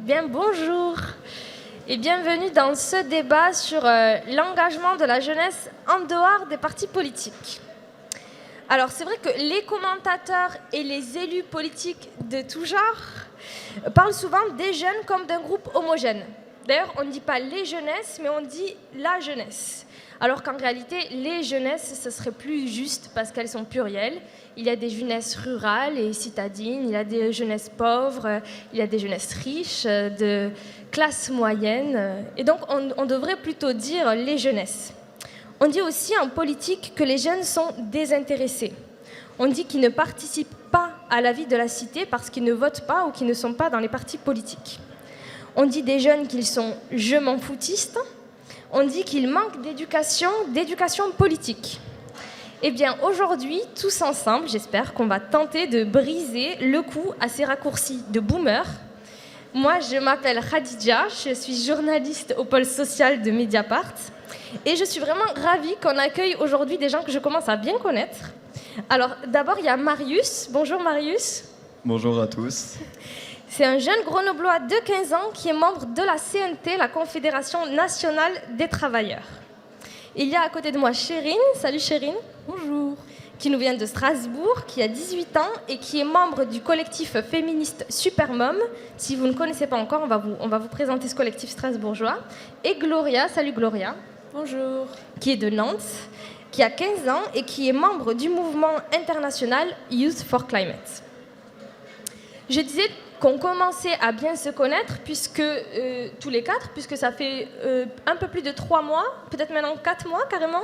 Bien, bonjour et bienvenue dans ce débat sur l'engagement de la jeunesse en dehors des partis politiques. Alors, c'est vrai que les commentateurs et les élus politiques de tout genre parlent souvent des jeunes comme d'un groupe homogène. D'ailleurs, on ne dit pas les jeunesses, mais on dit la jeunesse. Alors qu'en réalité, les jeunesses, ce serait plus juste parce qu'elles sont plurielles. Il y a des jeunesses rurales et citadines, il y a des jeunesses pauvres, il y a des jeunesses riches, de classe moyenne. Et donc, on devrait plutôt dire les jeunesses. On dit aussi en politique que les jeunes sont désintéressés. On dit qu'ils ne participent pas à la vie de la cité parce qu'ils ne votent pas ou qu'ils ne sont pas dans les partis politiques. On dit des jeunes qu'ils sont « je m'en foutistes ». On dit qu'ils manquent d'éducation politique. Eh bien, aujourd'hui, tous ensemble, j'espère qu'on va tenter de briser le cou à ces raccourcis de boomer. Moi, je m'appelle Khadija, je suis journaliste au pôle social de Mediapart. Et je suis vraiment ravie qu'on accueille aujourd'hui des gens que je commence à bien connaître. Alors, d'abord, il y a Marius. Bonjour Marius. Bonjour à tous. C'est un jeune grenoblois de 15 ans qui est membre de la CNT, la Confédération nationale des travailleurs. Il y a à côté de moi Chérine. Salut Chérine. Bonjour. Qui nous vient de Strasbourg, qui a 18 ans et qui est membre du collectif féministe Supermom. Si vous ne connaissez pas encore, on va vous présenter ce collectif strasbourgeois. Et Gloria. Salut Gloria. Bonjour. Qui est de Nantes, qui a 15 ans et qui est membre du mouvement international Youth for Climate. Je disais qu'on commençait à bien se connaître, puisque tous les quatre, puisque ça fait un peu plus de 3 mois, peut-être maintenant 4 mois carrément,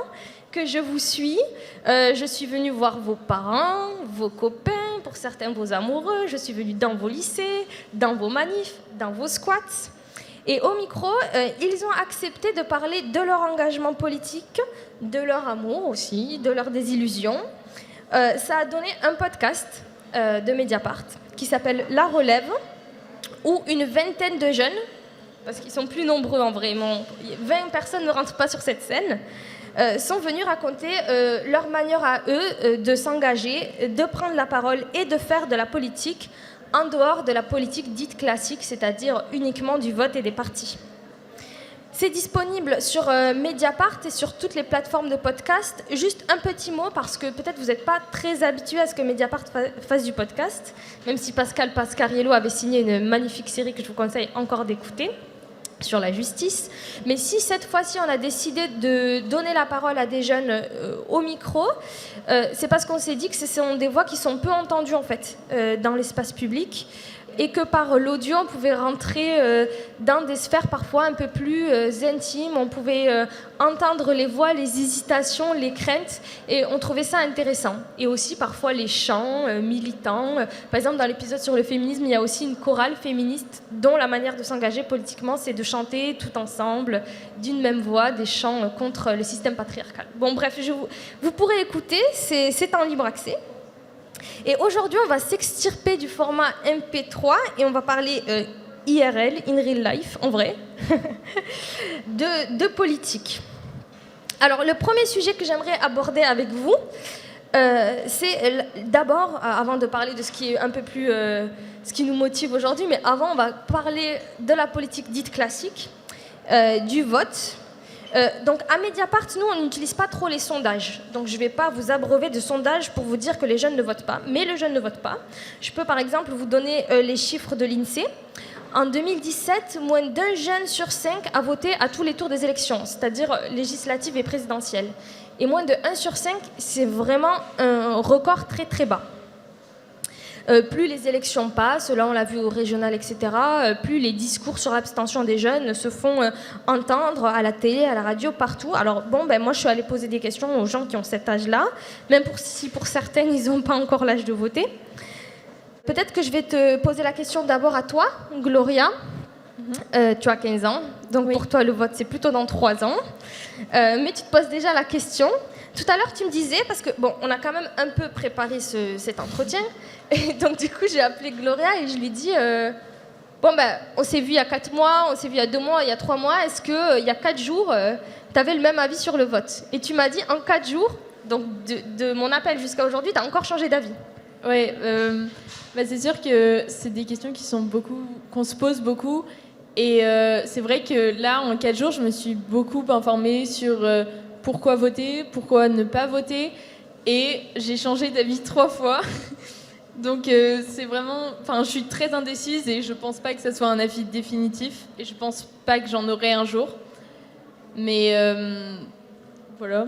que je vous suis. Je suis venue voir vos parents, vos copains, pour certains vos amoureux. Je suis venue dans vos lycées, dans vos manifs, dans vos squats. Et au micro, ils ont accepté de parler de leur engagement politique, de leur amour aussi, de leurs désillusions. Ça a donné un podcast de Mediapart qui s'appelle La Relève, où une vingtaine de jeunes, parce qu'ils sont plus nombreux en vrai, 20 personnes ne rentrent pas sur cette scène, sont venus raconter leur manière à eux de s'engager, de prendre la parole et de faire de la politique en dehors de la politique dite classique, c'est-à-dire uniquement du vote et des partis. C'est disponible sur Mediapart et sur toutes les plateformes de podcast. Juste un petit mot, parce que peut-être vous n'êtes pas très habitués à ce que Mediapart fasse du podcast, même si Pascal Pascariello avait signé une magnifique série que je vous conseille encore d'écouter, sur la justice. Mais si cette fois-ci on a décidé de donner la parole à des jeunes au micro, c'est parce qu'on s'est dit que ce sont des voix qui sont peu entendues en fait dans l'espace public, et que par l'audio, on pouvait rentrer dans des sphères parfois un peu plus intimes. On pouvait entendre les voix, les hésitations, les craintes, et on trouvait ça intéressant. Et aussi parfois les chants militants. Par exemple, dans l'épisode sur le féminisme, il y a aussi une chorale féministe dont la manière de s'engager politiquement, c'est de chanter tout ensemble, d'une même voix, des chants contre le système patriarcal. Bon, bref, vous pourrez écouter, c'est en libre accès. Et aujourd'hui, on va s'extirper du format MP3 et on va parler IRL, in real life, en vrai, de politique. Alors, le premier sujet que j'aimerais aborder avec vous, c'est d'abord, avant de parler de ce qui est un peu plus, ce qui nous motive aujourd'hui, mais avant, on va parler de la politique dite classique, du vote. Donc à Mediapart, nous, on n'utilise pas trop les sondages. Donc je ne vais pas vous abreuver de sondages pour vous dire que les jeunes ne votent pas. Mais les jeunes ne votent pas. Je peux par exemple vous donner les chiffres de l'INSEE. En 2017, moins d'1 jeune sur 5 a voté à tous les tours des élections, c'est-à-dire législatives et présidentielles. Et moins de 1 sur 5, c'est vraiment un record très très bas. Plus les élections passent, là on l'a vu au régional, etc., plus les discours sur l'abstention des jeunes se font entendre à la télé, à la radio, partout. Alors bon, moi je suis allée poser des questions aux gens qui ont cet âge-là, même si pour certains ils n'ont pas encore l'âge de voter. Peut-être que je vais te poser la question d'abord à toi, Gloria. Tu as 15 ans, donc oui. Pour toi le vote c'est plutôt dans 3 ans. Mais tu te poses déjà la question. Tout à l'heure tu me disais, parce que bon, on a quand même un peu préparé cet entretien, et donc du coup j'ai appelé Gloria et je lui ai dit on s'est vu il y a 4 mois, on s'est vu il y a 2 mois, il y a 3 mois, est-ce qu'il y a 4 jours tu avais le même avis sur le vote? Et tu m'as dit en 4 jours, donc de mon appel jusqu'à aujourd'hui, tu as encore changé d'avis. Ouais, c'est sûr que c'est des questions qu'on se pose beaucoup. Et c'est vrai que là, en 4 jours, je me suis beaucoup informée sur pourquoi voter, pourquoi ne pas voter. Et j'ai changé d'avis 3 fois. Donc c'est vraiment... Enfin, je suis très indécise et je pense pas que ça soit un avis définitif. Et je pense pas que j'en aurai un jour. Mais voilà,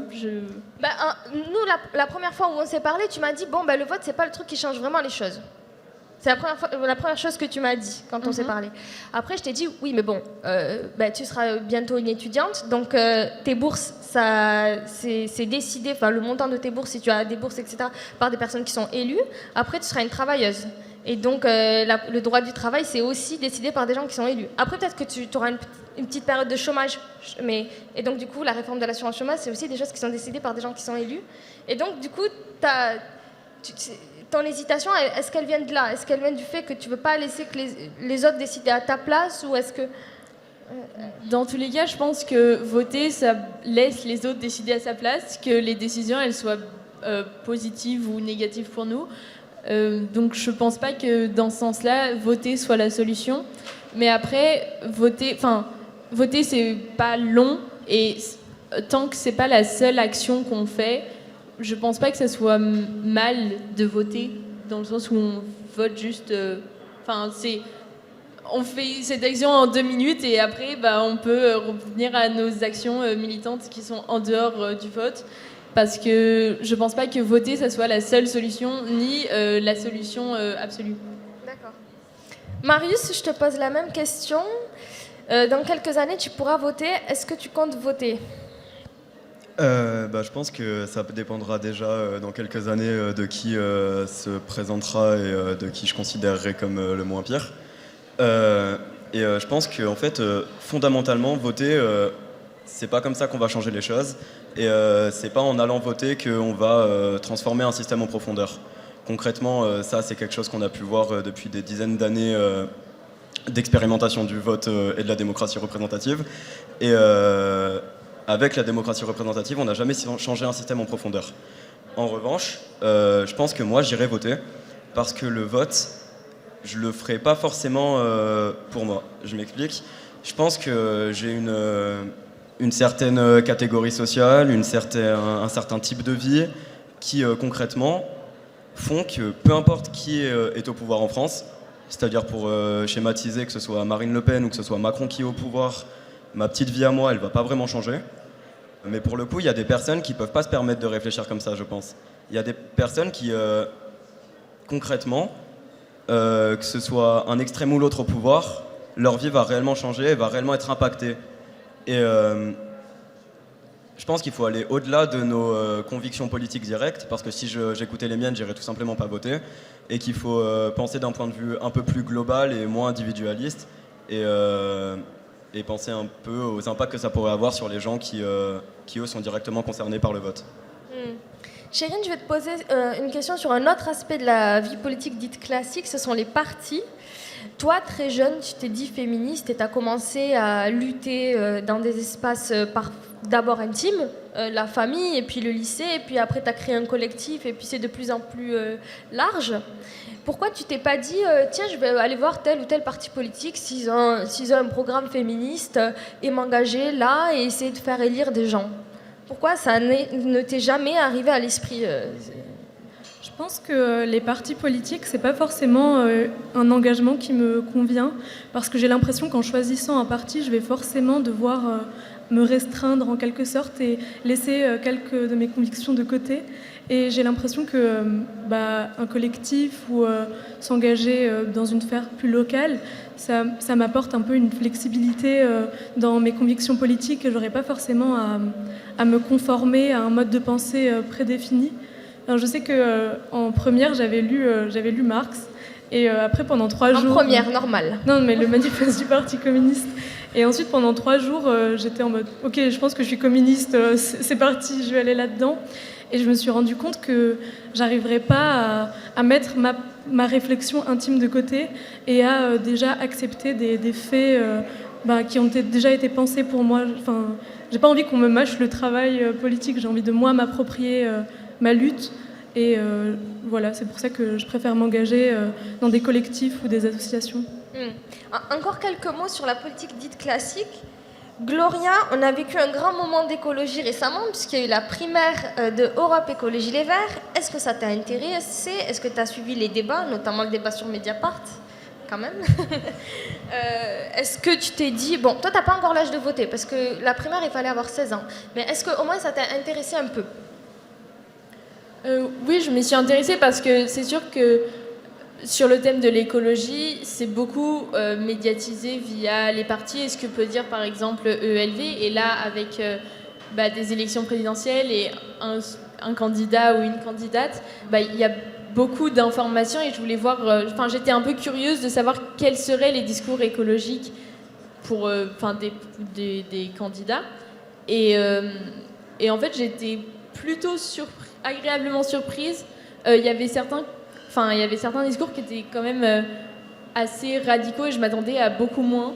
nous, la première fois où on s'est parlé, tu m'as dit, le vote, c'est pas le truc qui change vraiment les choses. C'est la première chose que tu m'as dit quand on s'est parlé. Après, je t'ai dit, oui, mais bon, tu seras bientôt une étudiante, donc tes bourses, c'est décidé, enfin, le montant de tes bourses, si tu as des bourses, etc., par des personnes qui sont élues. Après, tu seras une travailleuse. Et donc, le droit du travail, c'est aussi décidé par des gens qui sont élus. Après, peut-être que tu auras une petite période de chômage. Et donc, du coup, la réforme de l'assurance chômage, c'est aussi des choses qui sont décidées par des gens qui sont élus. Et donc, du coup, ton hésitation, est-ce qu'elle vient de là? Est-ce qu'elle vient du fait que tu ne veux pas laisser que les autres décider à ta place? Ou est-ce que... Dans tous les cas, je pense que voter, ça laisse les autres décider à sa place, que les décisions, elles soient positives ou négatives pour nous. Donc je pense pas que dans ce sens-là, voter soit la solution. Mais après, voter c'est pas long, et tant que c'est pas la seule action qu'on fait, je pense pas que ça soit mal de voter, dans le sens où on vote juste... on fait cette action en 2 minutes et après, on peut revenir à nos actions militantes qui sont en dehors du vote. Parce que je pense pas que voter, ça soit la seule solution, ni la solution absolue. D'accord. Marius, je te pose la même question. Dans quelques années, tu pourras voter. Est-ce que tu comptes voter ? Je pense que ça dépendra déjà dans quelques années de qui se présentera et de qui je considérerais comme le moins pire. Je pense que en fait, fondamentalement, voter, c'est pas comme ça qu'on va changer les choses. Et c'est pas en allant voter qu'on va transformer un système en profondeur. Concrètement, ça c'est quelque chose qu'on a pu voir depuis des dizaines d'années d'expérimentation du vote et de la démocratie représentative. Et avec la démocratie représentative, on n'a jamais changé un système en profondeur. En revanche, je pense que moi j'irai voter parce que le vote, je le ferai pas forcément pour moi. Je m'explique. Je pense que j'ai une certaine catégorie sociale, un certain type de vie qui concrètement font que peu importe qui est au pouvoir en France, c'est-à-dire pour schématiser, que ce soit Marine Le Pen ou que ce soit Macron qui est au pouvoir, ma petite vie à moi, elle va pas vraiment changer. Mais pour le coup, il y a des personnes qui peuvent pas se permettre de réfléchir comme ça, je pense. Il y a des personnes qui, concrètement, que ce soit un extrême ou l'autre au pouvoir, leur vie va réellement changer et va réellement être impactée. Et je pense qu'il faut aller au-delà de nos convictions politiques directes, parce que si j'écoutais les miennes, j'irais tout simplement pas voter, et qu'il faut penser d'un point de vue un peu plus global et moins individualiste, et penser un peu aux impacts que ça pourrait avoir sur les gens qui eux, sont directement concernés par le vote. Chérine, je vais te poser une question sur un autre aspect de la vie politique dite classique, ce sont les partis. Toi, très jeune, tu t'es dit féministe et tu as commencé à lutter dans des espaces d'abord intimes, la famille et puis le lycée, et puis après tu as créé un collectif et puis c'est de plus en plus large. Pourquoi tu t'es pas dit, tiens, je vais aller voir tel ou tel parti politique s'ils ont un programme féministe et m'engager là et essayer de faire élire des gens? Pourquoi ça ne t'est jamais arrivé à l'esprit Je pense que les partis politiques, c'est pas forcément un engagement qui me convient, parce que j'ai l'impression qu'en choisissant un parti, je vais forcément devoir me restreindre en quelque sorte et laisser quelques de mes convictions de côté. Et j'ai l'impression que un collectif ou s'engager dans une sphère plus locale, ça m'apporte un peu une flexibilité dans mes convictions politiques, et j'aurais pas forcément à me conformer à un mode de pensée prédéfini. Alors je sais qu'en première, j'avais lu Marx, et après pendant 3 jours... En première, normal. Non, mais le manifeste du Parti communiste. Et ensuite, pendant 3 jours, j'étais en mode « Ok, je pense que je suis communiste, c'est parti, je vais aller là-dedans ». Et je me suis rendu compte que j'arriverais pas à mettre ma réflexion intime de côté et à déjà accepter des faits qui ont déjà été pensés pour moi. Enfin, j'ai pas envie qu'on me mâche le travail politique, j'ai envie de moi m'approprier ma lutte Et voilà, c'est pour ça que je préfère m'engager dans des collectifs ou des associations. Encore quelques mots sur la politique dite classique. Gloria, on a vécu un grand moment d'écologie récemment, puisqu'il y a eu la primaire de Europe Écologie Les Verts. Est-ce que ça t'a intéressé? Est-ce que tu as suivi les débats, notamment le débat sur Mediapart? Quand même. Est-ce que tu t'es dit... Bon, toi, tu n'as pas encore l'âge de voter, parce que la primaire, il fallait avoir 16 ans. Mais est-ce qu'au moins, ça t'a intéressé un peu? Oui, je m'y suis intéressée parce que c'est sûr que sur le thème de l'écologie, c'est beaucoup médiatisé via les partis et ce que peut dire par exemple ELV. Et là, avec des élections présidentielles et un candidat ou une candidate, il y a beaucoup d'informations et je voulais voir. J'étais un peu curieuse de savoir quels seraient les discours écologiques pour des candidats. Et en fait, j'étais plutôt agréablement surprise. Il y avait certains discours qui étaient quand même assez radicaux et je m'attendais à beaucoup moins.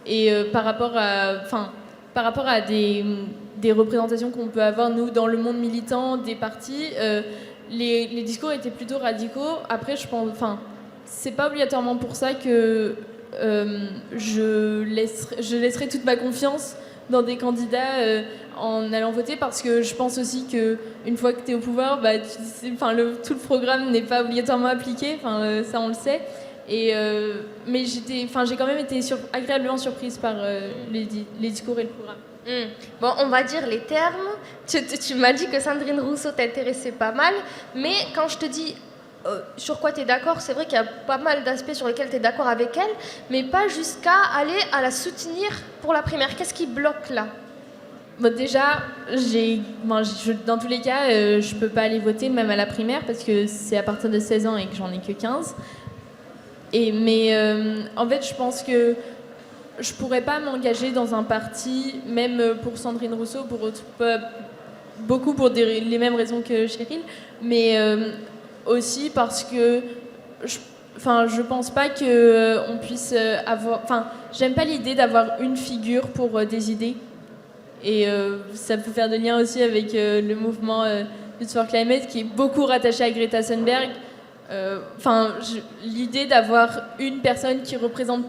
Et par rapport à des représentations qu'on peut avoir, nous, dans le monde militant des partis, les discours étaient plutôt radicaux. Après, je pense... c'est pas obligatoirement pour ça que je laisserai toute ma confiance dans des candidats en allant voter, parce que je pense aussi qu'une fois que tu es au pouvoir, tout le programme n'est pas obligatoirement appliqué, ça on le sait. Mais j'ai quand même été agréablement surprise par les discours et le programme. Bon, on va dire les termes. Tu m'as dit que Sandrine Rousseau t'intéressait pas mal, mais quand je te dis sur quoi tu es d'accord, c'est vrai qu'il y a pas mal d'aspects sur lesquels tu es d'accord avec elle, mais pas jusqu'à aller à la soutenir pour la primaire. Qu'est-ce qui bloque là? Bon, déjà, dans tous les cas, je peux pas aller voter même à la primaire parce que c'est à partir de 16 ans et que j'en ai que 15. Mais en fait, je pense que je pourrais pas m'engager dans un parti, même pour Sandrine Rousseau, beaucoup pour les mêmes raisons que Cheryl, mais aussi parce que je pense pas qu'on puisse avoir... j'aime pas l'idée d'avoir une figure pour des idées. Et ça peut faire des liens aussi avec le mouvement Youth for Climate qui est beaucoup rattaché à Greta Thunberg. L'idée d'avoir une personne qui représente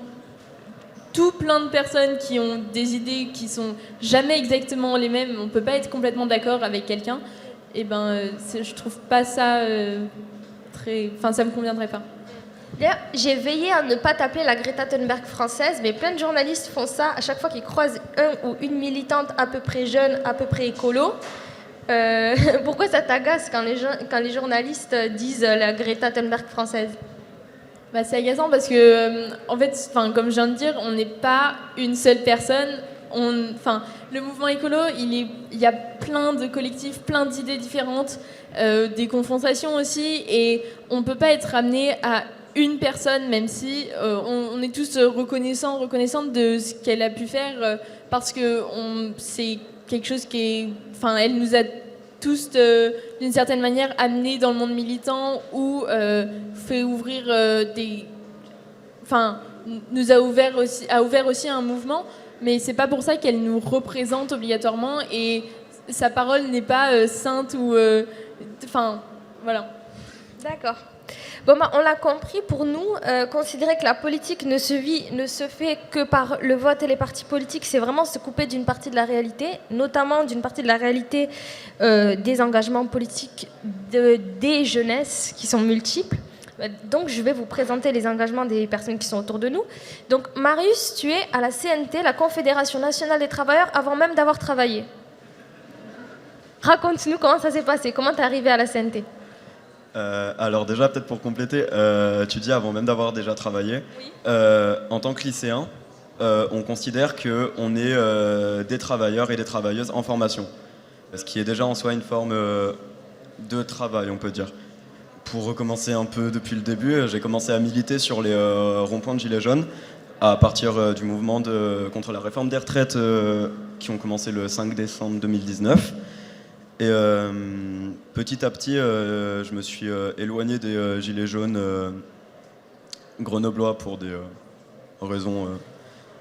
tout plein de personnes qui ont des idées qui sont jamais exactement les mêmes, on peut pas être complètement d'accord avec quelqu'un, et je trouve pas ça ça me conviendrait pas. J'ai veillé à ne pas t'appeler la Greta Thunberg française, mais plein de journalistes font ça à chaque fois qu'ils croisent un ou une militante à peu près jeune, à peu près écolo. Pourquoi ça t'agace quand les journalistes disent la Greta Thunberg française? C'est agaçant parce que, en fait, comme je viens de dire, on n'est pas une seule personne. Le mouvement écolo, il y a plein de collectifs, plein d'idées différentes, des confrontations aussi, et on ne peut pas être amené à une personne, même si on est tous reconnaissantes de ce qu'elle a pu faire, parce que c'est quelque chose qui est... elle nous a tous, d'une certaine manière, amenés dans le monde militant ou fait ouvrir nous a ouvert aussi un mouvement, mais c'est pas pour ça qu'elle nous représente obligatoirement et sa parole n'est pas sainte ou... voilà. D'accord. Bon, on l'a compris, pour nous, considérer que la politique ne se fait que par le vote et les partis politiques, c'est vraiment se couper d'une partie de la réalité, notamment d'une partie de la réalité des engagements politiques des jeunesses qui sont multiples. Donc, je vais vous présenter les engagements des personnes qui sont autour de nous. Donc, Marius, tu es à la CNT, la Confédération nationale des travailleurs, avant même d'avoir travaillé. Raconte-nous comment ça s'est passé, comment tu es arrivé à la CNT. Alors déjà, peut-être pour compléter, tu dis avant même d'avoir déjà travaillé. Oui. En tant que lycéen, on considère qu'on est des travailleurs et des travailleuses en formation. Ce qui est déjà en soi une forme de travail, on peut dire. Pour recommencer un peu depuis le début, j'ai commencé à militer sur les ronds-points de Gilets jaunes à partir du mouvement contre la réforme des retraites qui ont commencé le 5 décembre 2019. Et petit à petit, je me suis éloigné des Gilets jaunes grenoblois pour des raisons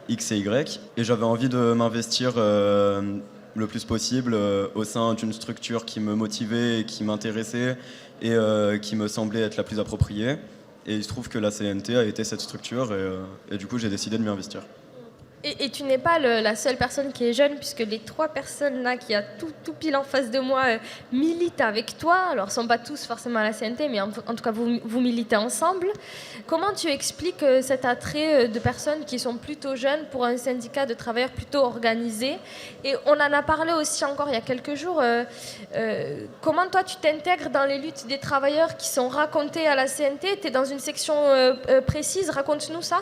X et Y. Et j'avais envie de m'investir le plus possible au sein d'une structure qui me motivait et qui m'intéressait et qui me semblait être la plus appropriée. Et il se trouve que la CNT a été cette structure et du coup j'ai décidé de m'y investir. Et tu n'es pas la seule personne qui est jeune, puisque les 3 personnes là qui a tout pile en face de moi militent avec toi. Alors, ils ne sont pas tous forcément à la CNT, mais en tout cas, vous militez ensemble. Comment tu expliques cet attrait de personnes qui sont plutôt jeunes pour un syndicat de travailleurs plutôt organisé? Et on en a parlé aussi encore il y a quelques jours. Comment toi, tu t'intègres dans les luttes des travailleurs qui sont racontées à la CNT? Tu es dans une section précise, raconte-nous ça.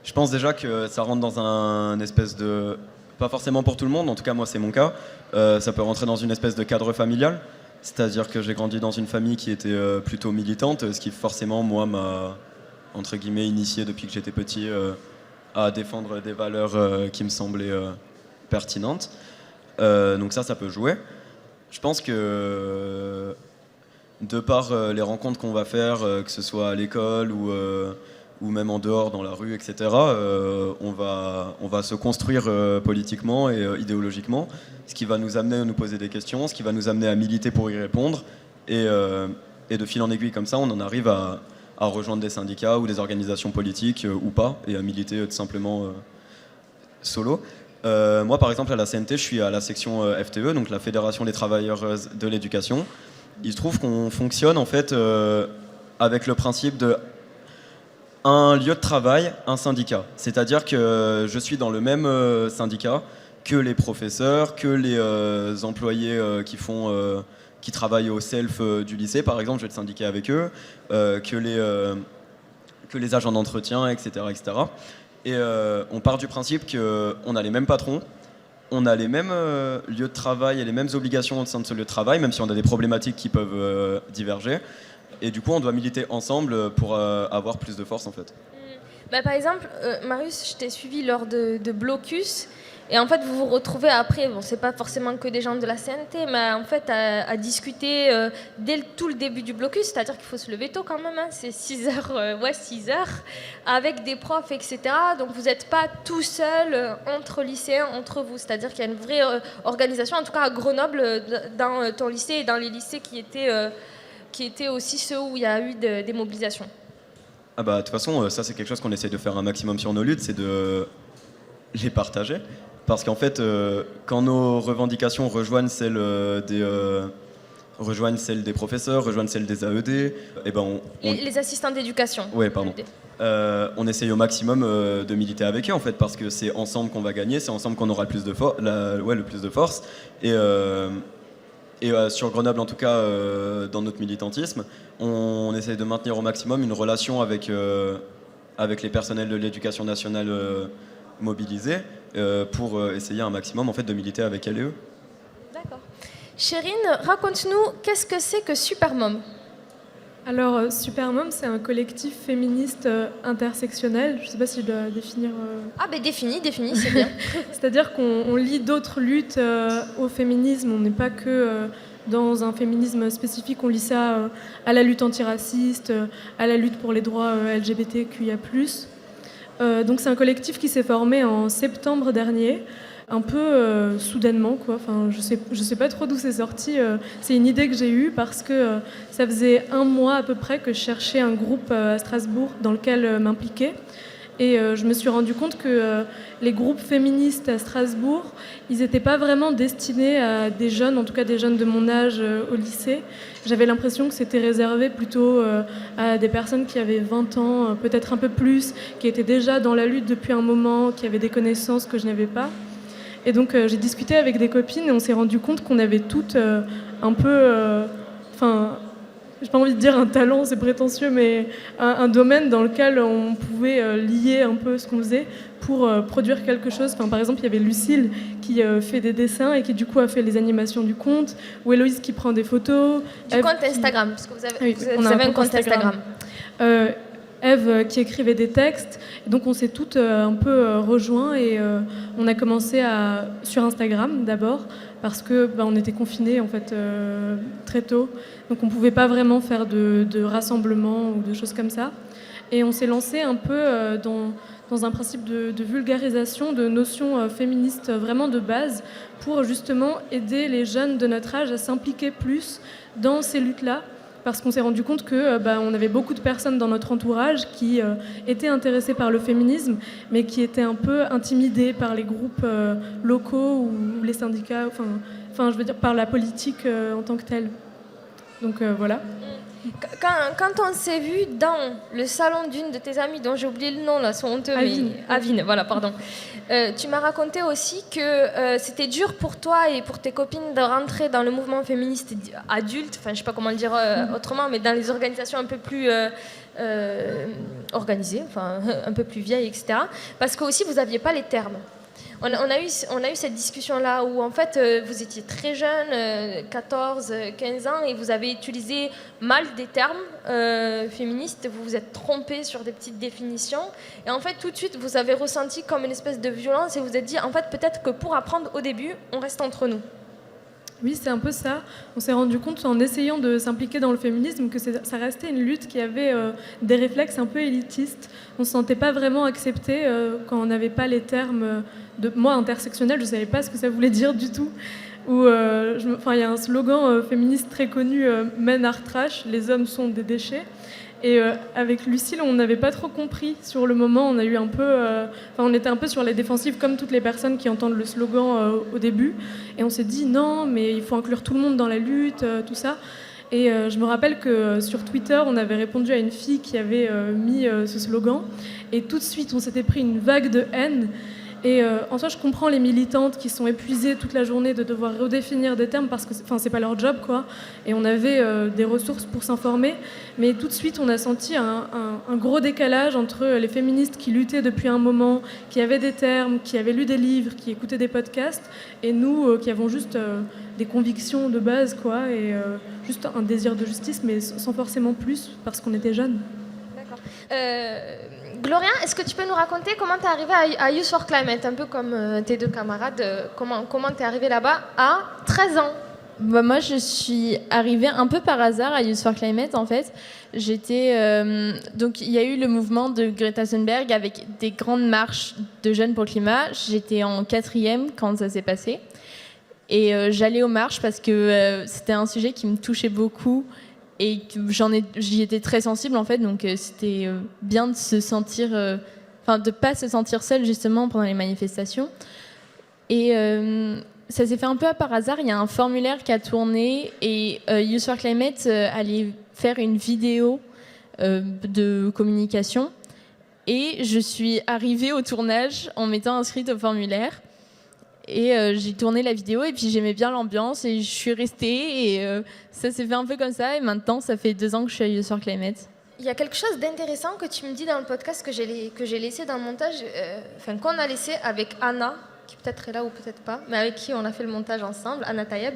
Je pense déjà que ça rentre dans un espèce de... Pas forcément pour tout le monde, en tout cas moi c'est mon cas. Ça peut rentrer dans une espèce de cadre familial. C'est-à-dire que j'ai grandi dans une famille qui était plutôt militante, ce qui forcément moi m'a, entre guillemets, initié depuis que j'étais petit à défendre des valeurs qui me semblaient pertinentes. Donc ça peut jouer. Je pense que de par les rencontres qu'on va faire, que ce soit à l'école ou même en dehors, dans la rue, etc., on va se construire politiquement et idéologiquement, ce qui va nous amener à nous poser des questions, ce qui va nous amener à militer pour y répondre, et de fil en aiguille comme ça, on en arrive à rejoindre des syndicats ou des organisations politiques ou pas, et à militer tout simplement solo. Moi, par exemple, à la CNT, je suis à la section FTE, donc la Fédération des travailleurs de l'éducation. Il se trouve qu'on fonctionne en fait avec le principe de un lieu de travail, un syndicat. C'est-à-dire que je suis dans le même syndicat que les professeurs, que les employés qui travaillent au self du lycée, par exemple, je vais être syndiqué avec eux, que les agents d'entretien, etc., etc. Et on part du principe qu'on a les mêmes patrons, on a les mêmes lieux de travail et les mêmes obligations au sein de ce lieu de travail, même si on a des problématiques qui peuvent diverger. Et du coup, on doit militer ensemble pour avoir plus de force, en fait. Par exemple, Marius, je t'ai suivi lors de Blocus. Et en fait, vous vous retrouvez après, bon, c'est pas forcément que des gens de la CNT, mais en fait, à discuter dès tout le début du blocus, c'est-à-dire qu'il faut se lever tôt quand même, hein, c'est 6 heures, avec des profs, etc. Donc vous n'êtes pas tout seul entre lycéens, entre vous, c'est-à-dire qu'il y a une vraie organisation, en tout cas à Grenoble, dans ton lycée et dans les lycées qui étaient aussi ceux où il y a eu des mobilisations. Ah bah, de toute façon, ça c'est quelque chose qu'on essaie de faire un maximum sur nos luttes, c'est de les partager. Parce qu'en fait, quand nos revendications rejoignent celles des professeurs, rejoignent celles des AED, et ben les assistants d'éducation. Ouais, pardon. On essaye au maximum de militer avec eux, en fait, parce que c'est ensemble qu'on va gagner, c'est ensemble qu'on aura le plus de force. Et sur Grenoble, en tout cas, dans notre militantisme, on essaye de maintenir au maximum une relation avec les personnels de l'éducation nationale mobilisés pour essayer un maximum en fait, de militer avec elles et eux. D'accord. Chérine, raconte-nous, qu'est-ce que c'est que Supermom ? Alors, Supermom, c'est un collectif féministe intersectionnel. Je ne sais pas si je dois définir... Ah ben définis, c'est bien. C'est-à-dire qu'on lie d'autres luttes au féminisme. On n'est pas que dans un féminisme spécifique. On lie ça à la lutte antiraciste, à la lutte pour les droits LGBTQIA+. Donc c'est un collectif qui s'est formé en septembre dernier, un peu soudainement, quoi. Enfin, je sais pas trop d'où c'est sorti. C'est une idée que j'ai eue parce que ça faisait 1 mois à peu près que je cherchais un groupe à Strasbourg dans lequel m'impliquer. Et je me suis rendu compte que les groupes féministes à Strasbourg, ils n'étaient pas vraiment destinés à des jeunes, en tout cas des jeunes de mon âge au lycée. J'avais l'impression que c'était réservé plutôt à des personnes qui avaient 20 ans, peut-être un peu plus, qui étaient déjà dans la lutte depuis un moment, qui avaient des connaissances que je n'avais pas. Et donc j'ai discuté avec des copines et on s'est rendu compte qu'on avait toutes un peu... j'ai pas envie de dire un talent, c'est prétentieux, mais un domaine dans lequel on pouvait lier un peu ce qu'on faisait pour produire quelque chose. Enfin, par exemple, il y avait Lucille qui fait des dessins et qui du coup a fait les animations du compte, ou Héloïse qui prend des photos. Du compte Instagram, parce que vous avez un compte Instagram. Eve qui écrivait des textes. Donc on s'est toutes un peu rejoints et on a commencé sur Instagram d'abord parce que on était confinés en fait très tôt. Donc on ne pouvait pas vraiment faire de rassemblements ou de choses comme ça. Et on s'est lancé un peu dans un principe de vulgarisation de notions féministes vraiment de base pour justement aider les jeunes de notre âge à s'impliquer plus dans ces luttes-là. Parce qu'on s'est rendu compte que on avait beaucoup de personnes dans notre entourage qui étaient intéressées par le féminisme, mais qui étaient un peu intimidées par les groupes locaux ou les syndicats, enfin, je veux dire par la politique en tant que telle. Donc voilà. Quand on s'est vu dans le salon d'une de tes amies, dont j'ai oublié le nom, là, son honteux, Avine, voilà, pardon. Tu m'as raconté aussi que c'était dur pour toi et pour tes copines de rentrer dans le mouvement féministe adulte, enfin je sais pas comment le dire autrement, mais dans les organisations un peu plus organisées, enfin un peu plus vieilles, etc. Parce que aussi vous aviez pas les termes. On a eu cette discussion-là où en fait vous étiez très jeune, 14, 15 ans, et vous avez utilisé mal des termes féministes, vous vous êtes trompé sur des petites définitions, et en fait tout de suite vous avez ressenti comme une espèce de violence et vous êtes dit en fait peut-être que pour apprendre au début, on reste entre nous. Oui, c'est un peu ça. On s'est rendu compte en essayant de s'impliquer dans le féminisme que ça restait une lutte qui avait des réflexes un peu élitistes. On ne se sentait pas vraiment accepté quand on n'avait pas les termes de moi intersectionnel, je ne savais pas ce que ça voulait dire du tout. Il y a un slogan féministe très connu, Men are trash, les hommes sont des déchets. Et avec Lucille, on n'avait pas trop compris sur le moment. On a eu on était un peu sur les défensives, comme toutes les personnes qui entendent le slogan au début. Et on s'est dit non, mais il faut inclure tout le monde dans la lutte, tout ça. Et je me rappelle que sur Twitter, on avait répondu à une fille qui avait mis ce slogan. Et tout de suite, on s'était pris une vague de haine. Et en soi, je comprends les militantes qui sont épuisées toute la journée de devoir redéfinir des termes parce que c'est pas leur job, quoi. Et on avait des ressources pour s'informer. Mais tout de suite, on a senti un gros décalage entre les féministes qui luttaient depuis un moment, qui avaient des termes, qui avaient lu des livres, qui écoutaient des podcasts, et nous qui avons juste des convictions de base, quoi, et juste un désir de justice, mais sans forcément plus, parce qu'on était jeunes. D'accord. Gloria, est-ce que tu peux nous raconter comment tu es arrivée à Youth for Climate, un peu comme tes deux camarades, comment tu es arrivée là-bas à 13 ans? Moi, je suis arrivée un peu par hasard à Youth for Climate, en fait. Donc, il y a eu le mouvement de Greta Thunberg avec des grandes marches de jeunes pour le climat. J'étais en 4e quand ça s'est passé. Et j'allais aux marches parce que c'était un sujet qui me touchait beaucoup. Et j'y étais très sensible en fait, donc c'était bien de se sentir, de pas se sentir seule justement pendant les manifestations. Et ça s'est fait un peu par hasard. Il y a un formulaire qui a tourné et Youth for Climate allait faire une vidéo de communication. Et je suis arrivée au tournage en m'étant inscrite au formulaire. Et j'ai tourné la vidéo et puis j'aimais bien l'ambiance et je suis restée et ça s'est fait un peu comme ça et maintenant ça fait 2 ans que je suis à Youth for Climate. Il y a quelque chose d'intéressant que tu me dis dans le podcast que j'ai laissé dans le montage, qu'on a laissé avec Anna, qui peut-être est là ou peut-être pas, mais avec qui on a fait le montage ensemble, Anna Tayeb.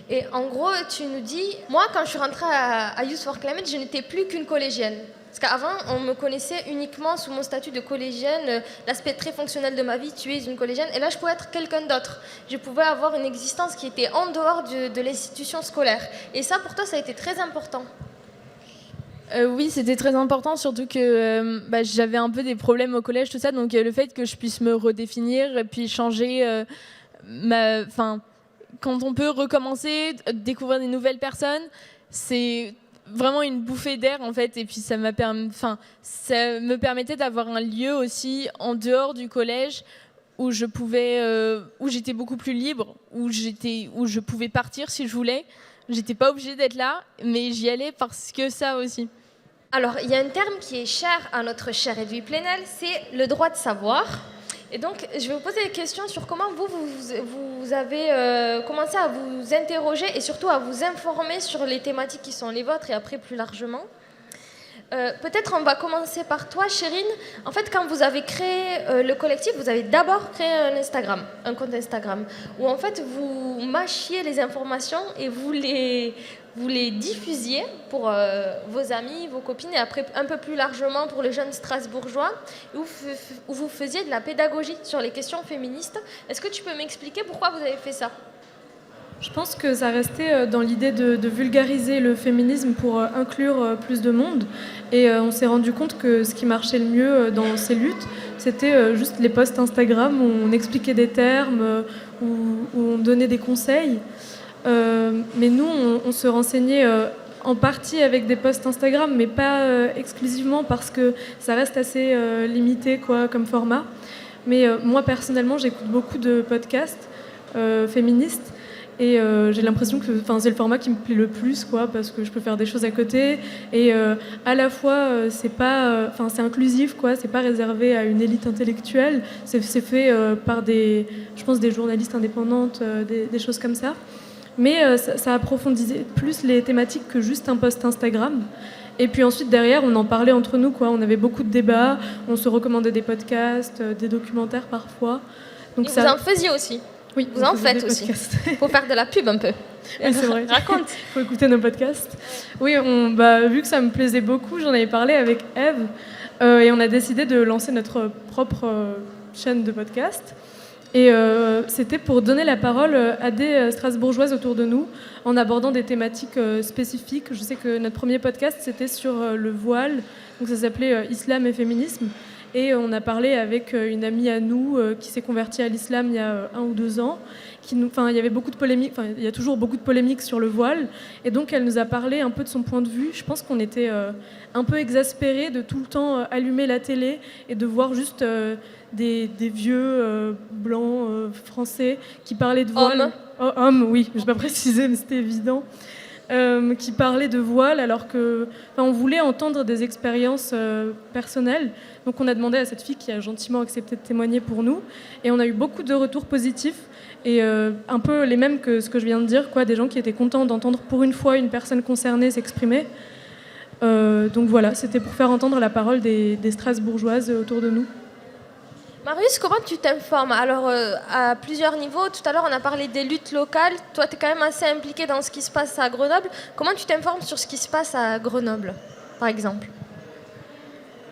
Et en gros, tu nous dis, moi quand je suis rentrée à Youth for Climate, je n'étais plus qu'une collégienne. Parce qu'avant, on me connaissait uniquement sous mon statut de collégienne, l'aspect très fonctionnel de ma vie, tu es une collégienne, et là je pouvais être quelqu'un d'autre. Je pouvais avoir une existence qui était en dehors de l'institution scolaire. Et ça, pour toi, ça a été très important. Oui, c'était très important, surtout que j'avais un peu des problèmes au collège, tout ça, donc le fait que je puisse me redéfinir et puis changer quand on peut recommencer, découvrir des nouvelles personnes, c'est vraiment une bouffée d'air en fait, et puis ça me permettait d'avoir un lieu aussi en dehors du collège où j'étais beaucoup plus libre, où je pouvais partir si je voulais. J'étais pas obligée d'être là, mais j'y allais parce que ça aussi. Alors, il y a un terme qui est cher à notre chère Edwige Plenel, c'est le droit de savoir. Et donc, je vais vous poser des questions sur comment vous avez commencé à vous interroger et surtout à vous informer sur les thématiques qui sont les vôtres et après plus largement. Peut-être on va commencer par toi, Chérine. En fait, quand vous avez créé le collectif, vous avez d'abord créé un compte Instagram, où en fait vous mâchiez les informations et vous les diffusiez pour vos amis, vos copines, et après un peu plus largement pour les jeunes strasbourgeois, où vous faisiez de la pédagogie sur les questions féministes. Est-ce que tu peux m'expliquer pourquoi vous avez fait ça ? Je pense que ça restait dans l'idée de vulgariser le féminisme pour inclure plus de monde. Et on s'est rendu compte que ce qui marchait le mieux dans ces luttes, c'était juste les posts Instagram où on expliquait des termes, où on donnait des conseils. Mais nous, on se renseignait en partie avec des posts Instagram, mais pas exclusivement parce que ça reste assez limité quoi, comme format. Mais moi, personnellement, j'écoute beaucoup de podcasts féministes et j'ai l'impression que c'est le format qui me plaît le plus, quoi, parce que je peux faire des choses à côté et à la fois, c'est inclusif, quoi, c'est pas réservé à une élite intellectuelle, c'est fait par des journalistes indépendantes, des choses comme ça. Mais ça approfondissait plus les thématiques que juste un post Instagram. Et puis ensuite, derrière, on en parlait entre nous, quoi. On avait beaucoup de débats, on se recommandait des podcasts, des documentaires parfois. Donc vous en faisiez aussi. Oui, vous en faites aussi. Il faut faire de la pub un peu. Oui, c'est vrai. Raconte. Il faut écouter nos podcasts. Oui, vu que ça me plaisait beaucoup, j'en avais parlé avec Eve et on a décidé de lancer notre propre chaîne de podcast. Et c'était pour donner la parole à des Strasbourgeoises autour de nous en abordant des thématiques spécifiques. Je sais que notre premier podcast, c'était sur le voile, donc ça s'appelait Islam et féminisme. Et on a parlé avec une amie à nous qui s'est convertie à l'islam il y a 1 ou 2 ans. Il y avait beaucoup de polémiques, il y a toujours beaucoup de polémiques sur le voile. Et donc elle nous a parlé un peu de son point de vue. Je pense qu'on était un peu exaspérés de tout le temps allumer la télé et de voir juste des vieux blancs français qui parlaient de voile. Hommes, oui, je n'ai pas précisé, mais c'était évident. Qui parlaient de voile alors que on voulait entendre des expériences personnelles. Donc on a demandé à cette fille qui a gentiment accepté de témoigner pour nous et on a eu beaucoup de retours positifs et un peu les mêmes que ce que je viens de dire, quoi, des gens qui étaient contents d'entendre pour une fois une personne concernée s'exprimer. Donc voilà, c'était pour faire entendre la parole des Strasbourgeoises autour de nous. Marius, comment tu t'informes? Alors, à plusieurs niveaux, tout à l'heure on a parlé des luttes locales. Toi, tu es quand même assez impliqué dans ce qui se passe à Grenoble. Comment tu t'informes sur ce qui se passe à Grenoble, par exemple?